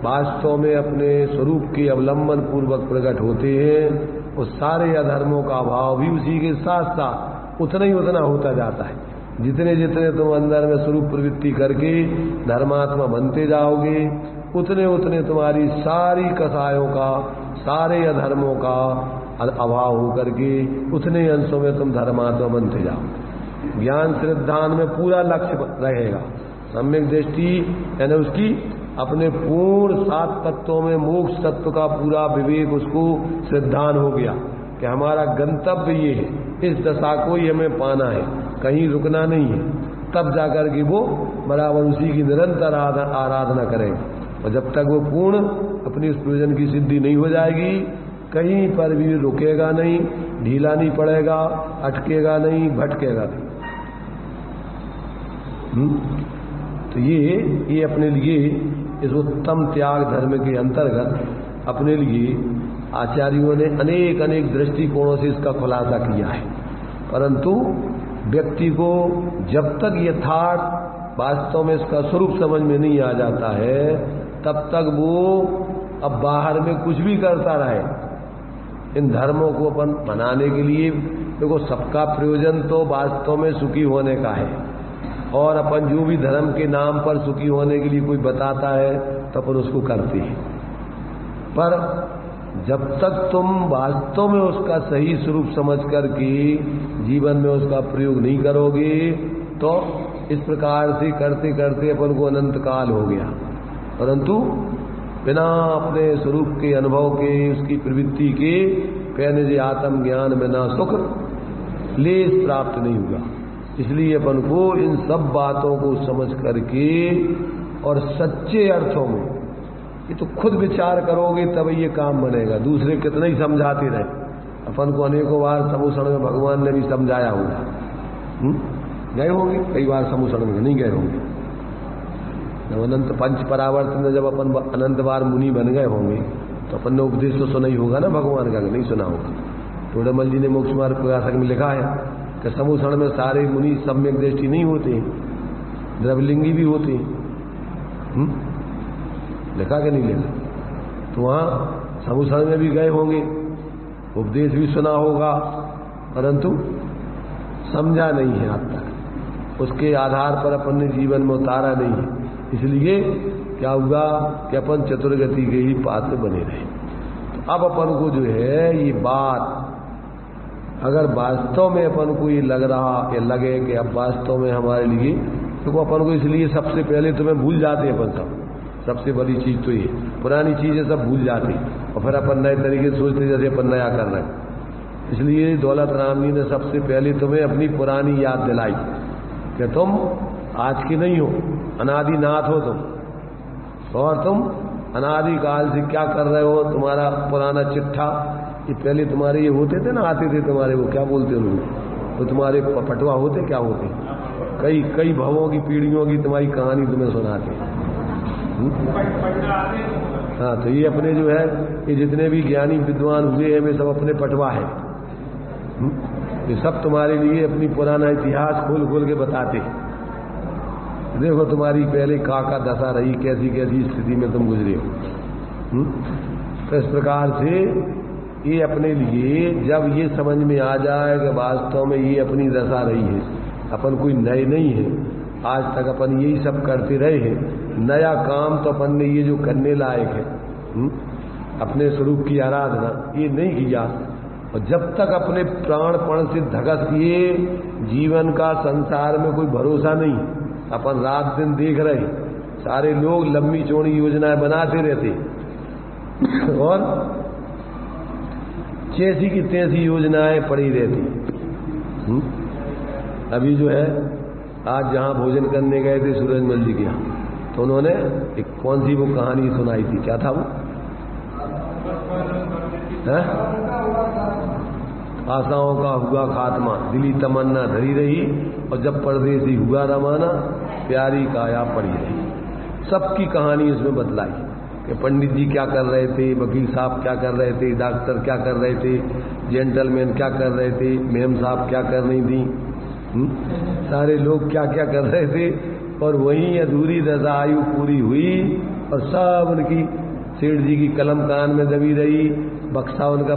वास्तव में अपने स्वरूप के अवलंबन पूर्वक प्रकट होते हैं। और सारे अधर्मों का अभाव भी उसी के साथ साथ उतना ही उतना होता जाता है। जितने जितने तुम अंदर में स्वरूप प्रवृत्ति करके धर्मात्मा बनते जाओगे उतने उतने तुम्हारी सारी कसायों का, सारे अधर्मों का अभाव होकर के उतने अंशों में तुम धर्मात्मा बनते जाओ। ज्ञान श्रद्धान में पूरा लक्ष्य रहेगा। सम्यक दृष्टि यानी उसकी अपने पूर्ण 7 तत्वों में मोक्ष तत्व का पूरा विवेक उसको श्रद्धान हो गया कि हमारा गंतव्य ये है, इस दशा को ही हमें पाना है, कहीं रुकना नहीं है। तब जाकर के वो बराबर उसी की निरंतर आराधना करेंगे। और जब तक वो पूर्ण अपनी उस प्रयोजन की सिद्धि नहीं हो जाएगी कहीं पर भी रुकेगा नहीं, ढीला नहीं पड़ेगा, अटकेगा नहीं, भटकेगा नहीं। तो ये अपने लिए इस उत्तम त्याग धर्म के अंतर्गत अपने लिए आचार्यों ने अनेक अनेक दृष्टिकोणों से इसका खुलासा किया है। परंतु व्यक्ति को जब तक यथार्थ वास्तव में इसका स्वरूप समझ में नहीं आ जाता है तब तक वो अब बाहर में कुछ भी करता रहे। इन धर्मों को अपन मनाने के लिए देखो सबका प्रयोजन तो वास्तव में सुखी होने का है। और अपन जो भी धर्म के नाम पर सुखी होने के लिए कोई बताता है तो अपन उसको करते हैं। पर जब तक तुम वास्तव में उसका सही स्वरूप समझ करके जीवन में उसका प्रयोग नहीं करोगे तो इस प्रकार से करते करते अपन को अनंत काल हो गया। परंतु बिना अपने स्वरूप के अनुभव के, उसकी प्रवृत्ति के कहने से आत्म ज्ञान में ना सुख लेस प्राप्त नहीं हुआ। इसलिए अपन को इन सब बातों को समझ करके और सच्चे अर्थों में ये तो खुद विचार करोगे तब ये काम बनेगा। दूसरे कितना ही समझाते रहे, अपन को अनेकों बार समूषण में भगवान ने भी समझाया होगा। गए होंगे कई बार समूषण में, नहीं गए होंगे। जब अनंत पंच परावर्तन में जब अपन अनंत बार मुनि बन गए होंगे तो अपन ने उपदेश तो सुना ही होगा ना भगवान का, नहीं सुना होगा। टोडरमल जी ने मोक्ष मार्ग प्रकाशक में लिखा है कि समूषण में सारे मुनि सम्यक दृष्टि नहीं होते, द्रवलिंगी भी होते। लिखा कि नहीं लिखा? तो वहाँ समूषण में भी गए होंगे, उपदेश भी सुना होगा, परंतु समझा नहीं है आज तक। उसके आधार पर अपन ने जीवन में उतारा नहीं है। इसलिए क्या हुआ कि अपन चतुर्गति के ही पात्र बने रहे। तो अब अपन को जो है ये बात अगर वास्तव में अपन को ये लग रहा या लगे कि अब वास्तव में हमारे लिए, तो अपन को इसलिए सबसे पहले तो मैं भूल जाते हैं। अपन सबसे बड़ी चीज तो ये पुरानी चीजें सब भूल जाती और फिर अपन नए तरीके से सोचते जैसे अपन नया कर रहे हैं। इसलिए दौलत राम जी ने सबसे पहले तुम्हें अपनी पुरानी याद दिलाई कि तुम आज की नहीं हो, अनादि नाथ हो तुम, और तुम अनादि काल से क्या कर रहे हो। तुम्हारा पुराना चिट्ठा ये पहले तुम्हारे ये होते थे ना, आते थे तुम्हारे, वो क्या बोलते उनको, तो तुम्हारे पटवा होते, क्या होते, कई कई भवों की पीढ़ियों की तुम्हारी कहानी तुम्हें सुनाते। हाँ, तो ये अपने जो है ये जितने भी ज्ञानी विद्वान हुए हैं वे सब अपने पटवा है। ये सब तुम्हारे लिए अपनी पुराना इतिहास खोल खोल के बताते हैं। देखो तुम्हारी पहले का दशा रही, कैसी कैसी स्थिति में तुम गुजरे हो। तो इस प्रकार से ये अपने लिए जब ये समझ में आ जाए कि वास्तव में ये अपनी दशा रही है, अपन कोई नए नहीं है, आज तक अपन यही सब करते रहे हैं, नया काम तो अपन ने ये जो करने लायक है अपने स्वरूप की आराधना ये नहीं किया, और जब तक अपने प्राणपण से धगस ये जीवन का संसार में कोई भरोसा नहीं, अपन रात दिन देख रहे सारे लोग लंबी चौड़ी योजनाएं बनाते रहते और जैसी की तैसी योजनाएं पड़ी रहती। अभी जो है आज जहां भोजन करने गए थे सूरजमल जी के यहाँ, तो उन्होंने एक कौन सी वो कहानी सुनाई थी, क्या था वो, आशाओं का हुआ खात्मा, दिली तमन्ना धरी रही, और जब परदेसी हुआ रवाना, प्यारी काया पड़ी रही। सबकी कहानी उसमें बतलाई कि पंडित जी क्या कर रहे थे, वकील साहब क्या कर रहे थे, डॉक्टर क्या कर रहे थे, जेंटलमैन क्या कर रहे थे, मेम साहब क्या कर रही थी, सारे लोग क्या क्या कर रहे थे, और वहीं अधूरी दशा आयु पूरी हुई और सब उनकी सेठ जी की कलम कान में दबी रही, बक्सा उनका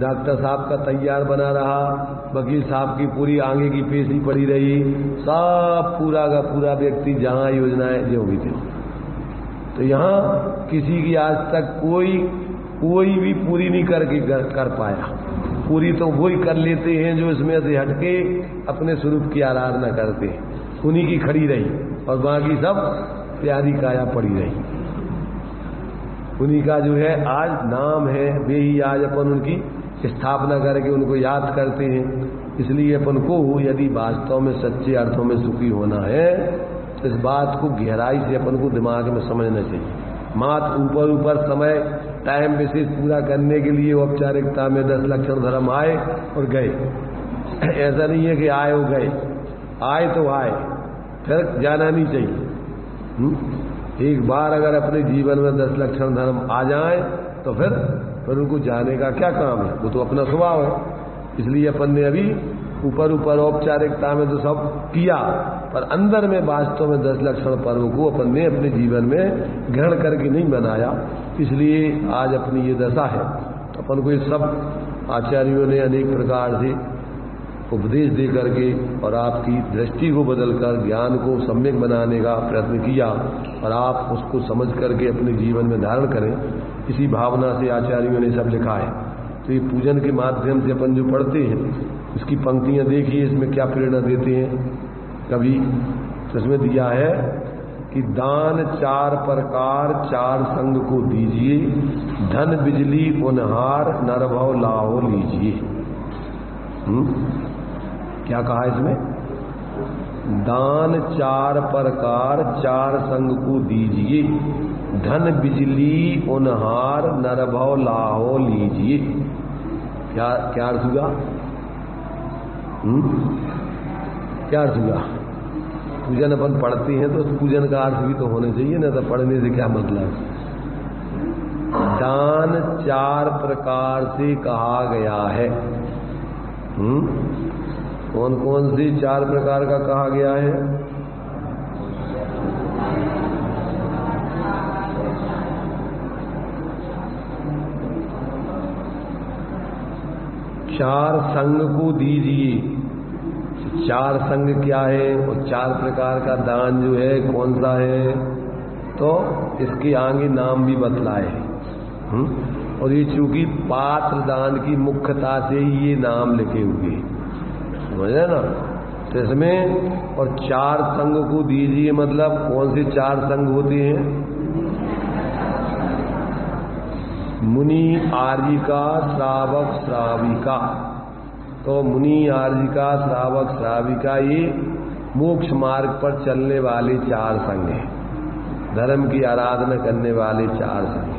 डॉक्टर साहब का तैयार बना रहा, वकील साहब की पूरी आगे की पेशी पड़ी रही, सब पूरा का पूरा व्यक्ति जहां योजनाएं जो भी थे। तो यहाँ किसी की आज तक कोई भी पूरी नहीं कर पाया। पूरी तो वही कर लेते हैं जो इसमें से हटके अपने स्वरूप की आराधना करते हैं, उन्हीं की खड़ी रही और बाकी सब प्यारी काया पड़ी रही। उन्हीं का जो है आज नाम है, वे ही आज अपन उनकी स्थापना करके उनको याद करते हैं। इसलिए अपन को यदि वास्तव में सच्चे अर्थों में सुखी होना है तो इस बात को गहराई से अपन को दिमाग में समझना चाहिए। मात्र ऊपर ऊपर समय टाइम विशेष पूरा करने के लिए औपचारिकता में 10 लक्षण धर्म आए और गए, ऐसा नहीं है कि आए और गए, आए तो आए, फिर जाना नहीं चाहिए। एक बार अगर अपने जीवन में 10 लक्षण धर्म आ जाए तो फिर उनको जाने का क्या काम है, वो तो अपना स्वभाव है। इसलिए अपन ने अभी ऊपर ऊपर औपचारिकता में तो सब किया, पर अंदर में वास्तव में 10 लक्षण पर्व को अपन ने अपने जीवन में ग्रहण करके नहीं बनाया। इसलिए आज अपनी ये दशा है। अपन को ये सब आचार्यों ने अनेक प्रकार से उपदेश दे करके और आपकी दृष्टि को बदलकर ज्ञान को सम्यक बनाने का प्रयत्न किया, और आप उसको समझ करके अपने जीवन में धारण करें, इसी भावना से आचार्यों ने सब लिखा है। तो ये पूजन के माध्यम से अपन जो पढ़ते हैं उसकी पंक्तियां देखिए, इसमें क्या प्रेरणा देते हैं। कभी इसमें दिया है कि दान 4 प्रकार 4 संग को दीजिए, धन बिजली उनहार नरभव लाहो लीजिए। क्या कहा इसमें? दान 4 प्रकार 4 संग को दीजिए, धन बिजली उनहार नरभव लाहो लीजिए। क्या अर्थ हुआ? क्या अर्थ हुआ? पूजन अपन पढ़ते हैं तो पूजन का अर्थ भी तो होना चाहिए ना, तो पढ़ने से क्या मतलब? दान 4 प्रकार से कहा गया है। कौन कौन सी 4 प्रकार का कहा गया है? चार संग को दीजिए। 4 संग क्या है और 4 प्रकार का दान जो है कौन सा है, तो इसके आगे नाम भी बतलाए। और ये चूंकि पात्र दान की मुख्यता से ही ये नाम लिखे हुए, समझे ना। तो इसमें और 4 संग को दीजिए मतलब कौन से 4 संग होते हैं? मुनि, आर्यिका, श्रावक, श्राविका। तो मुनि, आर्यिका, श्रावक, श्राविका ये मोक्ष मार्ग पर चलने वाले 4 संग हैं, धर्म की आराधना करने वाले 4 संग।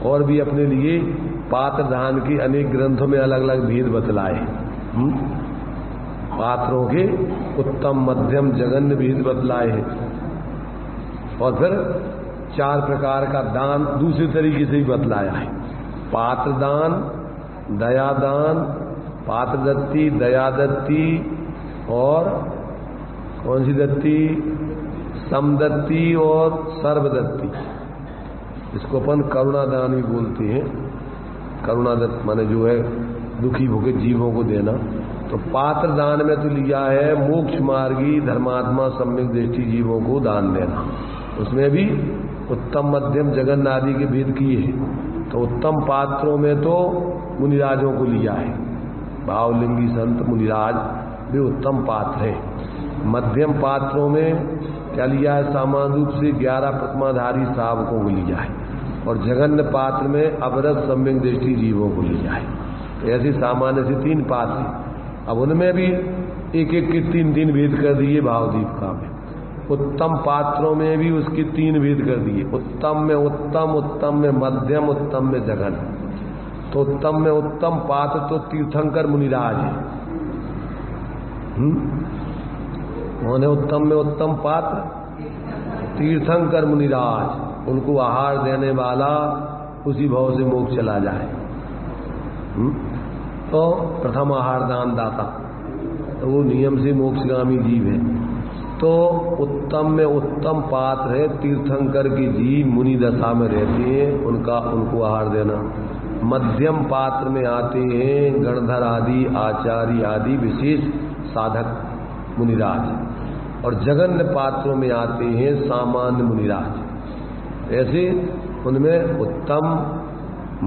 और भी अपने लिए पात्र दान के अनेक ग्रंथों में अलग अलग भेद बतलाए। पात्रों के उत्तम मध्यम जघन्य भेद बतलाए हैं। और फिर 4 प्रकार का दान दूसरे तरीके से ही बतलाया है। पात्र दान, दयादान, पात्रदत्ती, दयादत्ती, और कौन सी दत्ती? समदत्ती और सर्वदत्ती। इसको अपन करुणा दान भी बोलते हैं। करुणा माने जो है दुखी भूखे जीवों को देना। तो पात्र दान में तो लिया है मोक्ष मार्गी धर्मात्मा सम्यक दृष्टि जीवों को दान देना, उसमें भी उत्तम मध्यम जगन आदि के भेद किए हैं। तो उत्तम पात्रों में तो मुनिराजों को लिया है, भावलिंगी संत मुनिराज भी उत्तम पात्र है। मध्यम पात्रों में क्या लिया है, सामान्य रूप से 11 प्रतिमाधारी श्रावकों को लिया है, और जघन्य पात्र में अवरत सम्यक दृष्टि जीवों को लिया है। ऐसे सामान्य से 3 पात्र, अब उनमें भी एक एक के 3 भेद कर दिए भावदीपिका में। उत्तम पात्रों में भी उसके 3 भेद कर दिए, उत्तम में उत्तम, उत्तम में मध्यम, उत्तम में जघन्य। तो उत्तम में उत्तम पात्र तो तीर्थंकर मुनिराज है। उन्हें उत्तम में उत्तम पात्र तीर्थंकर मुनिराज, उनको आहार देने वाला उसी भाव से मोक्ष चला जाए। तो प्रथम आहार दान दाता, तो वो नियम से मोक्षगामी जीव है। तो उत्तम में उत्तम पात्र है तीर्थंकर की जीव, मुनि दशा में रहते हैं, उनको आहार देना। मध्यम पात्र में आते हैं गणधर आदि, आचार्य आदि विशेष साधक मुनिराज, और जघन्य पात्रों में आते हैं सामान्य मुनिराज। ऐसे उनमें उत्तम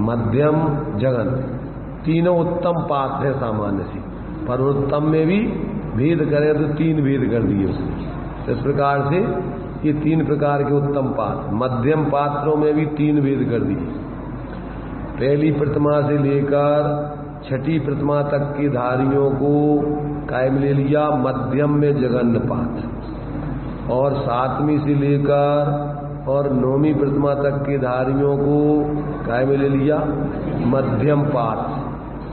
मध्यम जघन्य तीनों उत्तम पात्र है सामान्य से, पर उत्तम में भी भेद करें तो 3 भेद कर दिए उसने। इस प्रकार से ये 3 प्रकार के उत्तम पात्र, मध्यम पात्रों में भी 3 भेद कर दिए। पहली प्रतिमा से लेकर 6ठी प्रतिमा तक की धारियों को कायम ले लिया मध्यम में जघन्य पात्र, और 7वीं से लेकर और 9वीं प्रतिमा तक की धारियों को कायम ले लिया मध्यम पात्र,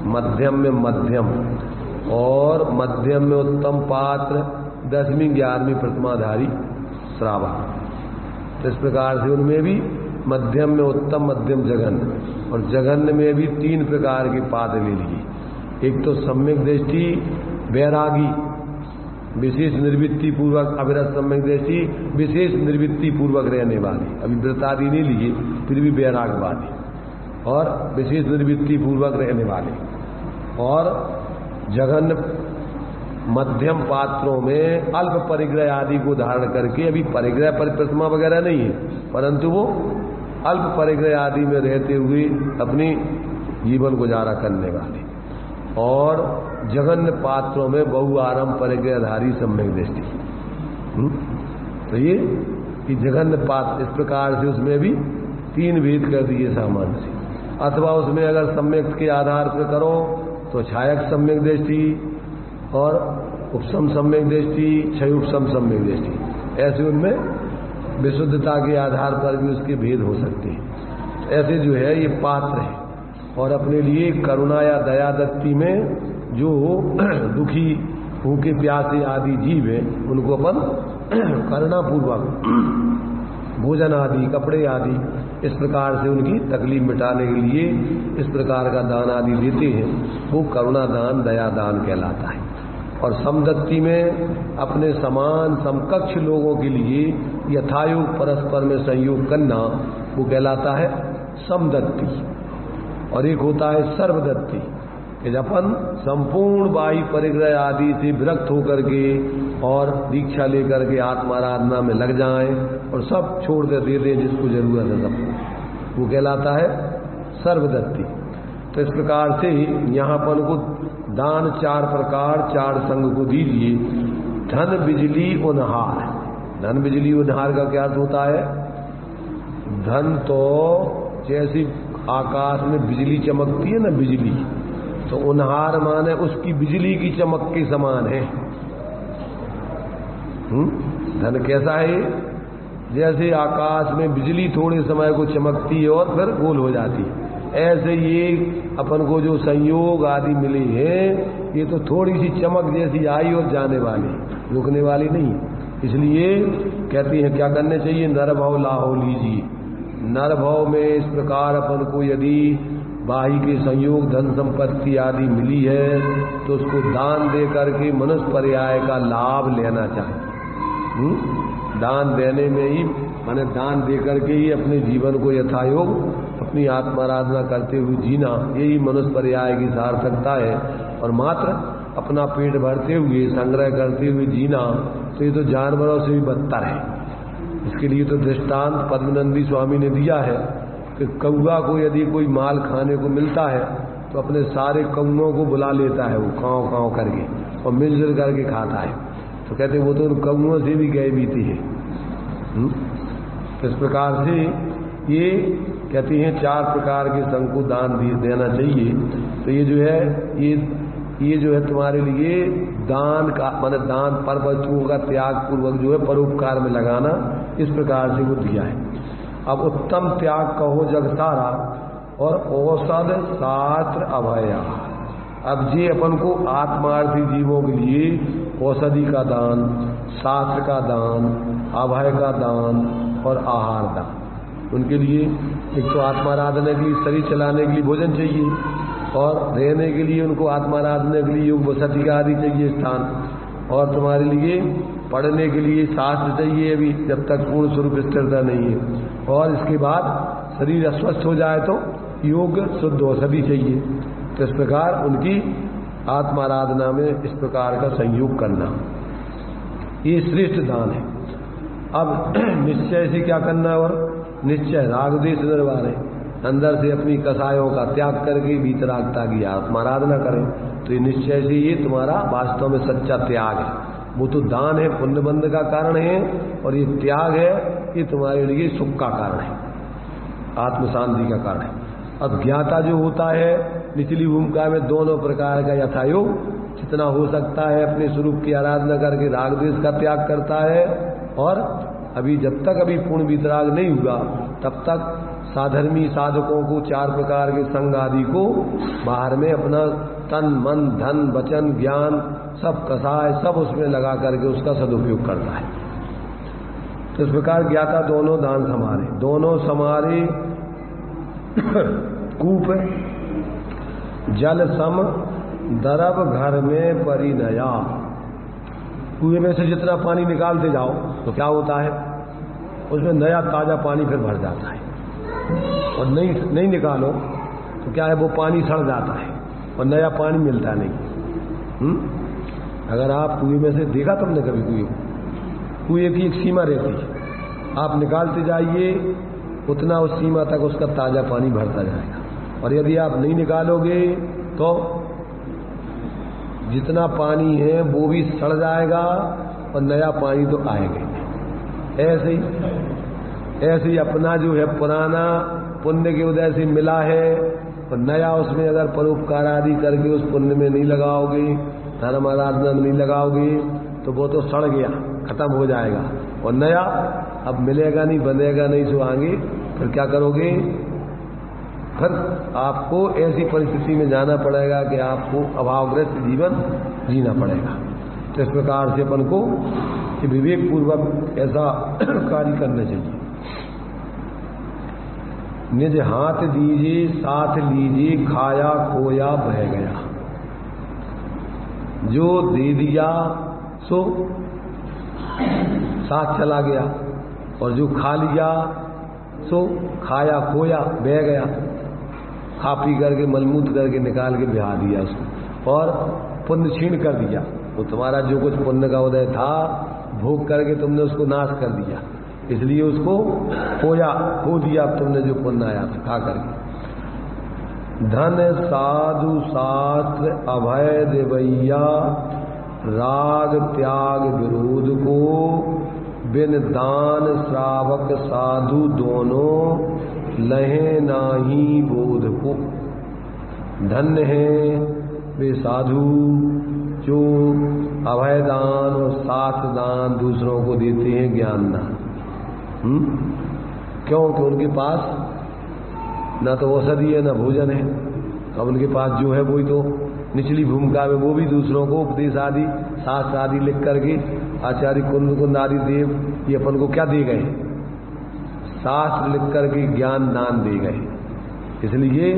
मध्यम में मध्यम, और मध्यम में उत्तम पात्र 10वीं 11वीं प्रतिमाधारी श्रावक। इस प्रकार से उनमें भी मध्यम में उत्तम, मध्यम जघन्य, और जघन्य में भी 3 प्रकार के पात्र ले लिए। एक तो सम्यक दृष्टि वैरागी, विशेष निर्वृत्ति पूर्वक, अविरत सम्यक दृष्टि विशेष निर्वृत्ति पूर्वक रहने वाली, अभी व्रतादि नहीं लिए फिर भी वैरागवादी, और विशेष निर्वृत्ति पूर्वक रहने वाले। और जघन्य मध्यम पात्रों में अल्प परिग्रह आदि को धारण करके, अभी परिग्रह पर प्रतिमा वगैरह नहीं है, परंतु वो अल्प परिग्रह आदि में रहते हुए अपनी जीवन गुजारा करने वाले। और जघन्य पात्रों में बहुआरंभ परिग्रहधारी सम्यक दृष्टि। तो ये जघन्य पात्र, इस प्रकार से उसमें भी 3 भेद कर दिए सामान्य से। अथवा उसमें अगर सम्यक के आधार पर करो तो छायक सम्यक दृष्टि और उपसम सम्यक दृष्टि, क्षय उपसम सम्यक दृष्टि, ऐसे उनमें विशुद्धता के आधार पर भी उसके भेद हो सकते हैं। ऐसे जो है ये पात्र है। और अपने लिए करुणा या दया दत्ती में जो दुखी भूखे प्यासे आदि जीव हैं उनको अपन करुणापूर्वक भोजन आदि, कपड़े आदि, इस प्रकार से उनकी तकलीफ मिटाने के लिए इस प्रकार का दान आदि देते हैं, वो करुणा दान, दया दान कहलाता है। और समदत्ती में अपने समान समकक्ष लोगों के लिए यथायोग परस्पर में संयोग करना, वो कहलाता है समदत्ती। और एक होता है सर्वदत्ती, कि अपन संपूर्ण बाह्य परिग्रह आदि से विरक्त होकर के और दीक्षा लेकर के आत्माराधना में लग जाएं और सब छोड़ दे दें जिसको जरूरत है सबको, वो कहलाता है सर्वदत्ती। तो इस प्रकार से यहाँ पर को दान 4 प्रकार 4 संघ को दीजिए। धन बिजली उनहार, धन बिजली उनहार का क्या अर्थ होता है? धन तो जैसी आकाश में बिजली चमकती है ना, बिजली, तो उनहार माने उसकी बिजली की चमक के समान है। धन कैसा है? जैसे आकाश में बिजली थोड़े समय को चमकती है और फिर गोल हो जाती है, ऐसे ये अपन को जो संयोग आदि मिले हैं ये तो थोड़ी सी चमक जैसी आई और जाने वाली, रुकने वाली नहीं। इसलिए कहती हैं क्या करने चाहिए? नर भाव लाहो लीजिए। नर भाव में इस प्रकार अपन को यदि बाही के संयोग धन संपत्ति आदि मिली है तो उसको दान दे करके मनुष्य पर्याय का लाभ लेना चाहिए। दान देने में ही माने दान दे करके ही अपने जीवन को यथायोग अपनी आत्माराधना करते हुए जीना, यही मनुष्य पर्याय की सार्थकता है। और मात्र अपना पेट भरते हुए संग्रह करते हुए जीना तो ये तो जानवरों से भी बदतर है। इसके लिए तो दृष्टांत पद्मनंदी स्वामी ने दिया है कि कौआ को यदि कोई माल खाने को मिलता है तो अपने सारे कौओं को बुला लेता है, वो काँव काँव करके और मिलजुल करके खाता है। तो कहते वो तो उन कौओं से भी गए बीती है। इस प्रकार से ये कहती हैं 4 प्रकार के संघ को दान देना चाहिए। तो ये जो है तुम्हारे लिए दान का माने दान पर वस्तुओं का त्याग पूर्वक जो है परोपकार में लगाना, इस प्रकार से वो दिया है। अब उत्तम त्याग कहो जग सारा और औषध शास्त्र अभया। अब जे अपन को आत्मार्थी जीवों के लिए औषधि का दान, शास्त्र का दान, अभय का दान और आहार दान, उनके लिए एक तो आत्माराधना के लिए शरीर चलाने के लिए भोजन चाहिए और रहने के लिए उनको आत्माराधना के लिए योग वसति का आदि चाहिए स्थान, और तुम्हारे लिए पढ़ने के लिए शास्त्र चाहिए अभी जब तक पूर्ण स्वरूप स्थिरता नहीं है, और इसके बाद शरीर अस्वस्थ हो जाए तो योग शुद्ध औषधि चाहिए। तो इस प्रकार उनकी आत्माराधना में इस प्रकार का संयोग करना ये श्रेष्ठ दान है। अब निश्चय से क्या करना है? और निश्चय राग द्वेष निर्वाह है, अंदर से अपनी कसायों का त्याग करके भीतरागता की आत्माराधना करें। तो ये निश्चय से ये तुम्हारा वास्तव में सच्चा त्याग है। वो तो दान है, पुण्य बंध का कारण है, और ये त्याग है, ये तुम्हारे लिए सुख का कारण है, आत्म शांति का कारण है। अब ज्ञाता जो होता है निचली भूमिका में दोनों प्रकार का यथायोग जितना हो सकता है अपने स्वरूप की आराधना करके राग द्वेष का त्याग करता है, और अभी जब तक अभी पूर्ण वितराग नहीं हुआ तब तक साधर्मी साधकों को 4 प्रकार के संग आदि को बाहर में अपना तन मन धन वचन ज्ञान सब कसाय सब उसमें लगा करके उसका सदुपयोग करता है। तो इस प्रकार ज्ञाता दोनों दान समारे, दोनों समारे कूप जल सम दरब घर में परिनया। कुएं में से जितना पानी निकालते जाओ तो क्या होता है, उसमें नया ताजा पानी फिर भर जाता है, और नहीं निकालो तो क्या है, वो पानी सड़ जाता है और नया पानी मिलता नहीं। अगर आप कुएं में से देखा तुमने कभी कुएं की एक सीमा रहती है, आप निकालते जाइए उतना उस सीमा तक उसका ताजा पानी भरता जाएगा, और यदि आप नहीं निकालोगे तो जितना पानी है वो भी सड़ जाएगा और नया पानी तो आएगा। ऐसे ही अपना जो है पुराना पुण्य के उदय से मिला है, और नया उसमें अगर परोपकार आदि करके उस पुण्य में नहीं लगाओगे, धर्म आराधना में नहीं लगाओगे तो वो तो सड़ गया, खत्म हो जाएगा, और नया अब मिलेगा नहीं, बनेगा नहीं, सो आगे फिर क्या करोगे? फिर आपको ऐसी परिस्थिति में जाना पड़ेगा कि आपको अभावग्रस्त जीवन जीना पड़ेगा। तो इस प्रकार से अपन को विवेक पूर्वक ऐसा कार्य करना चाहिए। निज हाथ दीजिए साथ लीजिए, खाया खोया बह गया। जो दे दिया सो साथ चला गया, और जो खा लिया सो खाया खोया बह गया। खा पी करके मलमूत करके निकाल के बिहा दिया उसको, और पुण्य छीन कर दिया। तो तुम्हारा जो कुछ पुण्य का उदय था भोग करके तुमने उसको नाश कर दिया, इसलिए उसको खो दिया तुमने जो पुण्य आया था खा करके। धन साधु शास्त्र अभय देवैया, राग त्याग विरोध को, बिन दान श्रावक साधु दोनों, लहे नाही बोध को। धन्य है वे साधु जो अभय दान और साथ दान दूसरों को देते हैं, ज्ञान दान। क्योंकि उनके पास ना तो औषधि है ना भोजन है। अब उनके पास जो है वही तो निचली भूमिका में वो भी दूसरों को उपदेश आदि शास्त्र आदि लिख करके आचार्य कुंद आदि देव ये अपन को क्या दे गए? शास्त्र लिख करके ज्ञान दान दे गए। इसलिए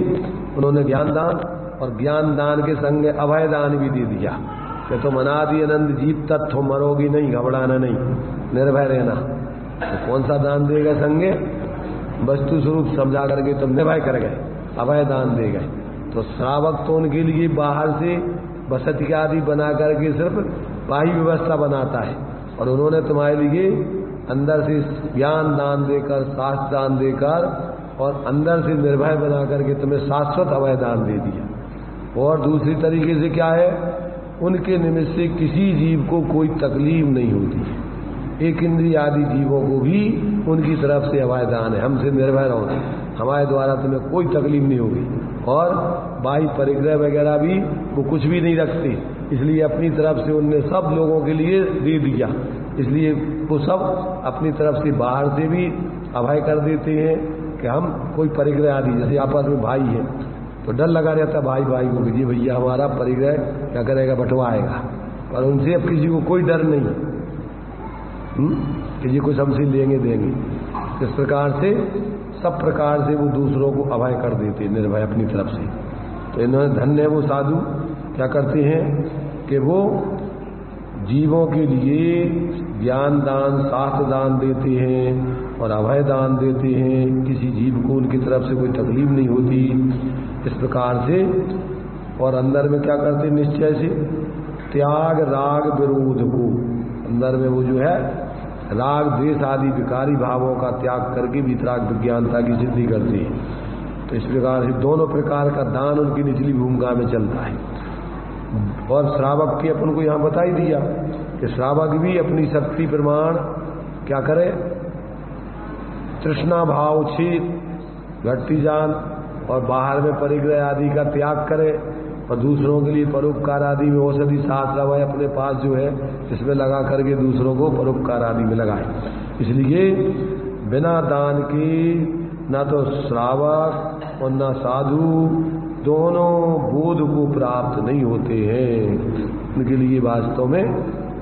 उन्होंने ज्ञान दान और ज्ञान दान के संग अभय दान भी दे दिया कि तुम अनादि अनंत जीव तत्व मरोगी नहीं, घबराना नहीं, निर्भय रहना। तो कौन सा दान देगा संगे? वस्तु स्वरूप समझा करके तो निर्भय कर गए, अभय दान दे गए। तो श्रावक तो उनके लिए बाहर से बसति आदि बना करके सिर्फ बाह्य व्यवस्था बनाता है, और उन्होंने तुम्हारे लिए अंदर से ज्ञान दान देकर, शास्त्र दान देकर और अंदर से निर्भय बना करके तुम्हें शाश्वत अभय दान दे दिया। और दूसरी तरीके से क्या है, उनके निमित्त से किसी जीव को कोई तकलीफ नहीं होती है। एक इंद्रिय आदि जीवों को भी उनकी तरफ से अभय दान है, हमसे निर्भय रहो, हमारे द्वारा तुम्हें कोई तकलीफ नहीं होगी। और बाह्य परिग्रह वगैरह भी वो कुछ भी नहीं रखते, इसलिए अपनी तरफ से उनने सब लोगों के लिए दे दिया। इसलिए वो सब अपनी तरफ से बाहर से भी अभय कर देते हैं कि हम कोई परिग्रह आदि, जैसे आपस में भाई है तो डर लगा रहता भाई भाई को, जी भैया हमारा परिग्रह क्या करेगा, बंटवाएगा। पर उनसे अब किसी को कोई डर नहीं कि जी कुछ हमसे लेंगे देंगे। इस प्रकार से सब प्रकार से वो दूसरों को अभय कर देते निर्भय अपनी तरफ से। तो इन्होंने धन्य वो साधु क्या करते हैं कि वो जीवों के लिए ज्ञान दान, शास्त्र दान देते हैं और अभय दान देते हैं, किसी जीव को उनकी तरफ से कोई तकलीफ नहीं होती। इस प्रकार से और अंदर में क्या करते निश्चय से त्याग राग विरोध को, अंदर में वो जो है राग द्वेष आदि विकारी भावों का त्याग करके वितराग विज्ञानता की सिद्धि करते हैं। तो इस प्रकार से दोनों प्रकार का दान उनकी निचली भूमिका में चलता है। और श्रावक की अपन को यहाँ बता ही दिया कि श्रावक भी अपनी शक्ति प्रमाण क्या करे, तृष्णा भाव छेद घटती जान और बाहर में परिग्रह आदि का त्याग करे और दूसरों के लिए परोपकार आदि में औषधि शास्त्र है अपने पास जो है इसमें लगा करके दूसरों को परोपकार आदि में लगाए। इसलिए बिना दान के न तो श्रावक और न साधु दोनों बोध को प्राप्त नहीं होते हैं। उनके लिए वास्तव में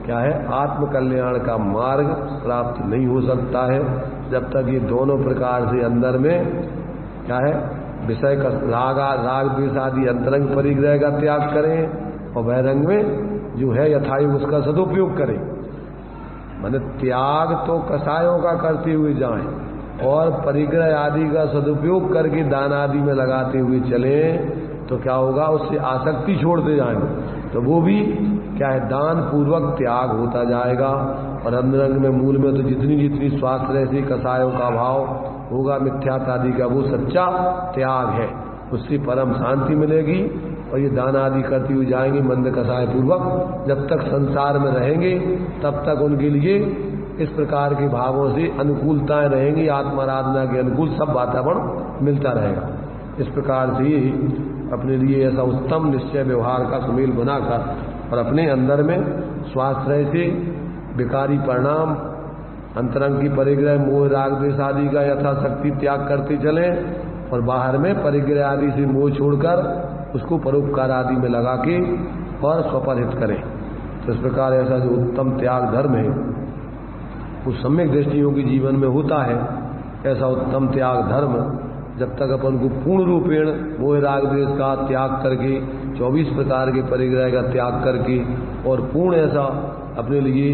क्या है, आत्मकल्याण का मार्ग प्राप्त नहीं हो सकता है जब तक ये दोनों प्रकार से अंदर में क्या है विषय का राग द्वेष आदि अंतरंग परिग्रह का त्याग करें और बहिरंग में जो है यथायोग उसका सदुपयोग करें। माने त्याग तो कसायों का करते हुए जाएं और परिग्रह आदि का सदुपयोग करके दान आदि में लगाते हुए चलें तो क्या होगा, उससे आसक्ति छोड़ते जाएंगे तो वो भी क्या है दान पूर्वक त्याग होता जाएगा। और अंतरंग में मूल में तो जितनी जितनी स्वास्थ्य रहती कसायों का भाव होगा मिथ्यात आदि का वो सच्चा त्याग है, उससे परम शांति मिलेगी। और ये दान आदि करती हुई जाएंगे मंद कसाय पूर्वक, जब तक संसार में रहेंगे तब तक उनके लिए इस प्रकार के भावों से अनुकूलताएं रहेंगी, आत्माराधना के अनुकूल सब वातावरण मिलता रहेगा। इस प्रकार से अपने लिए ऐसा उत्तम निश्चय व्यवहार का सुमेल बनाकर और अपने अंदर में स्वास्थ्य से विकारी परिणाम अंतरंग की परिग्रह मोह राग द्वेष आदि का यथाशक्ति त्याग करते चले और बाहर में परिग्रह आदि से मोह छोड़कर उसको परोपकार आदि में लगा के और स्वपरहित करें। तो इस प्रकार ऐसा जो उत्तम त्याग धर्म है वो सम्यक दृष्टियों के जीवन में होता है। ऐसा उत्तम त्याग धर्म जब तक अपन को पूर्ण रूपेण मोह राग द्वेष का त्याग करके 24 प्रकार के परिग्रह का त्याग करके और पूर्ण ऐसा अपने लिए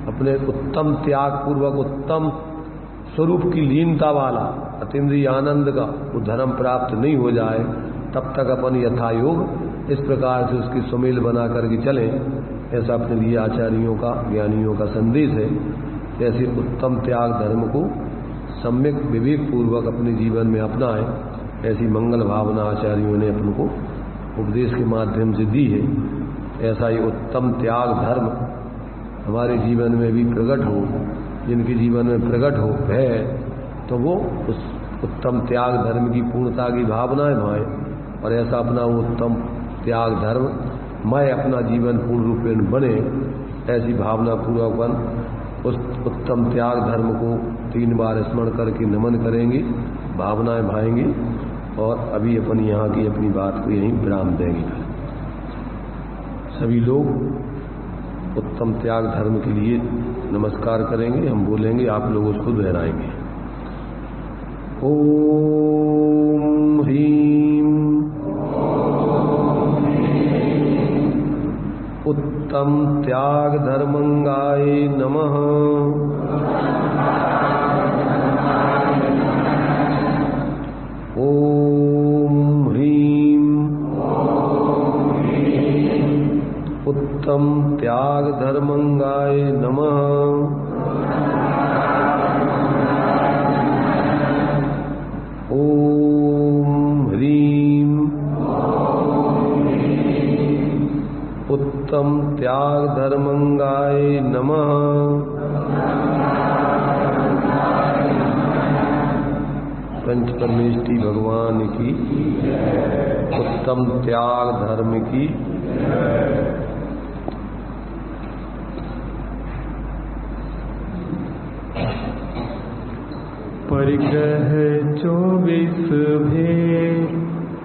अपने उत्तम त्याग पूर्वक उत्तम स्वरूप की लीनता वाला अतीन्द्रिय आनंद का वो धर्म प्राप्त नहीं हो जाए तब तक अपन यथायोग इस प्रकार से उसकी सुमेल बना करके चलें। ऐसा अपने लिए आचार्यों का ज्ञानियों का संदेश है। ऐसे उत्तम त्याग धर्म को सम्यक विवेक पूर्वक अपने जीवन में अपनाएं, ऐसी मंगल भावना आचार्यों ने अपन को उपदेश के माध्यम से दी है। ऐसा ही उत्तम त्याग धर्म हमारे जीवन में भी प्रकट हो, जिनके जीवन में प्रकट हो है तो वो उस उत्तम त्याग धर्म की पूर्णता की भावनाएं भाएं और ऐसा अपना वो उत्तम त्याग धर्म मैं अपना जीवन पूर्ण रूपेण बने, ऐसी भावना पूर्वक उस उत्तम त्याग धर्म को 3 बार स्मरण करके नमन करेंगे, भावनाएं भाएंगे और अभी अपन यहाँ की अपनी बात को यहीं विराम देंगे। सभी लोग उत्तम त्याग धर्म के लिए नमस्कार करेंगे, हम बोलेंगे, आप लोग उसको दोहराएंगे। ओम ह्रीम उत्तम त्याग धर्मंगाय नमः। ओम ह्रीं उत्तम त्याग धर्मंगाय नमः। ओम ह्रीं उत्तम त्याग धर्मंगाय नमः। पंच परमेष्टि भगवान की उत्तम त्याग धर्म की। परिग्रह 24 भेद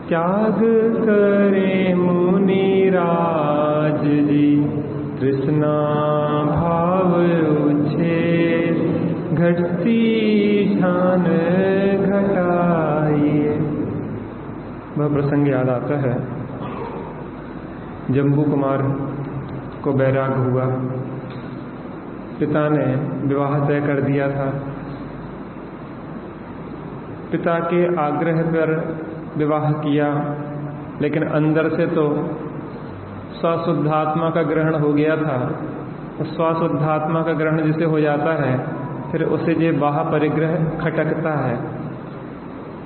त्याग करे मुनिराज जी। तृष्णा भाव उच्छेद घटती ध्यान घटाइए। वह प्रसंग याद आता है, जम्बू कुमार को बैराग हुआ। पिता ने विवाह तय कर दिया था। पिता के आग्रह पर विवाह किया, लेकिन अंदर से तो स्वशुद्धात्मा का ग्रहण हो गया था। स्वशुद्धात्मा का ग्रहण जिसे हो जाता है, फिर उसे जो बाह्य परिग्रह खटकता है।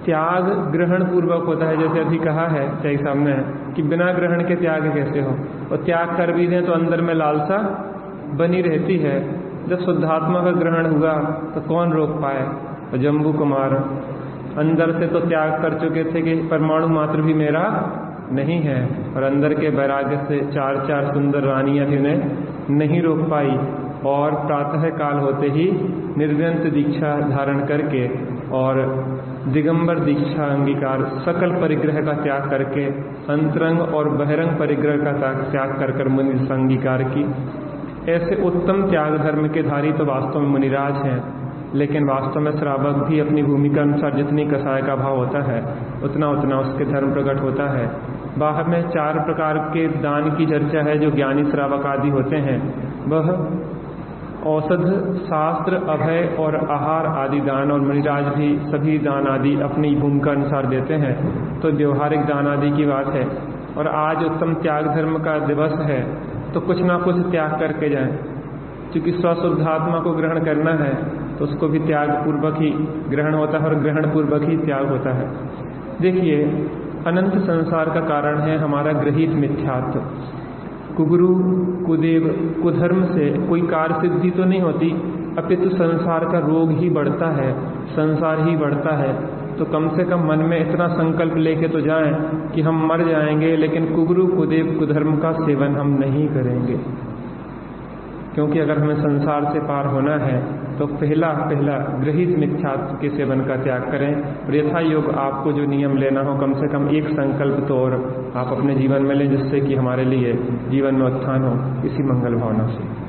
त्याग ग्रहण पूर्वक होता है, जैसे अभी कहा है त्याग सामने कि बिना ग्रहण के त्याग कैसे हो। और त्याग कर भी दें तो अंदर में लालसा बनी रहती है। जब शुद्धात्मा का ग्रहण हुआ तो कौन रोक पाए। और जम्बू कुमार अंदर से तो त्याग कर चुके थे कि परमाणु मात्र भी मेरा नहीं है, और अंदर के वैराग्य से चार सुंदर रानियां भी उन्हें नहीं रोक पाई। और प्रातः काल होते ही निर्व्यंत दीक्षा धारण करके और दिगंबर दीक्षा अंगीकार, सकल परिग्रह का त्याग करके अंतरंग और बहिरंग परिग्रह का त्याग कर मुनि अंगीकार की। ऐसे उत्तम त्याग धर्म के धारी तो वास्तव में मुनिराज हैं, लेकिन वास्तव में श्रावक भी अपनी भूमिका अनुसार जितनी कसाय का भाव होता है उतना उसके धर्म प्रकट होता है। बाहर में 4 प्रकार के दान की चर्चा है जो ज्ञानी श्रावक आदि होते हैं। वह औषध, शास्त्र, अभय और आहार आदि दान, और मुनिराज भी सभी दान आदि अपनी भूमिका अनुसार देते हैं। तो व्यवहारिक दान आदि की बात है। और आज उत्तम त्याग धर्म का दिवस है, तो कुछ ना कुछ त्याग करके जाएं। क्योंकि स्वशुद्धात्मा को ग्रहण करना है तो उसको भी त्याग पूर्वक ही ग्रहण होता है और ग्रहण पूर्वक ही त्याग होता है। देखिए, अनंत संसार का कारण है हमारा गृहीत मिथ्यात्व। कुगुरु कुदेव कुधर्म से कोई कार्य सिद्धि तो नहीं होती, अपितु संसार का रोग ही बढ़ता है, संसार ही बढ़ता है। तो कम से कम मन में इतना संकल्प लेके तो जाएं कि हम मर जाएंगे, लेकिन कुगुरु कुदेव कुधर्म का सेवन हम नहीं करेंगे। क्योंकि अगर हमें संसार से पार होना है तो पहला गृहीत मिथ्यात्व के सेवन का त्याग करें। और यथा योग आपको जो नियम लेना हो, कम से कम एक संकल्प तो और आप अपने जीवन में लें, जिससे कि हमारे लिए जीवन में उत्थान हो। इसी मंगल भावना से।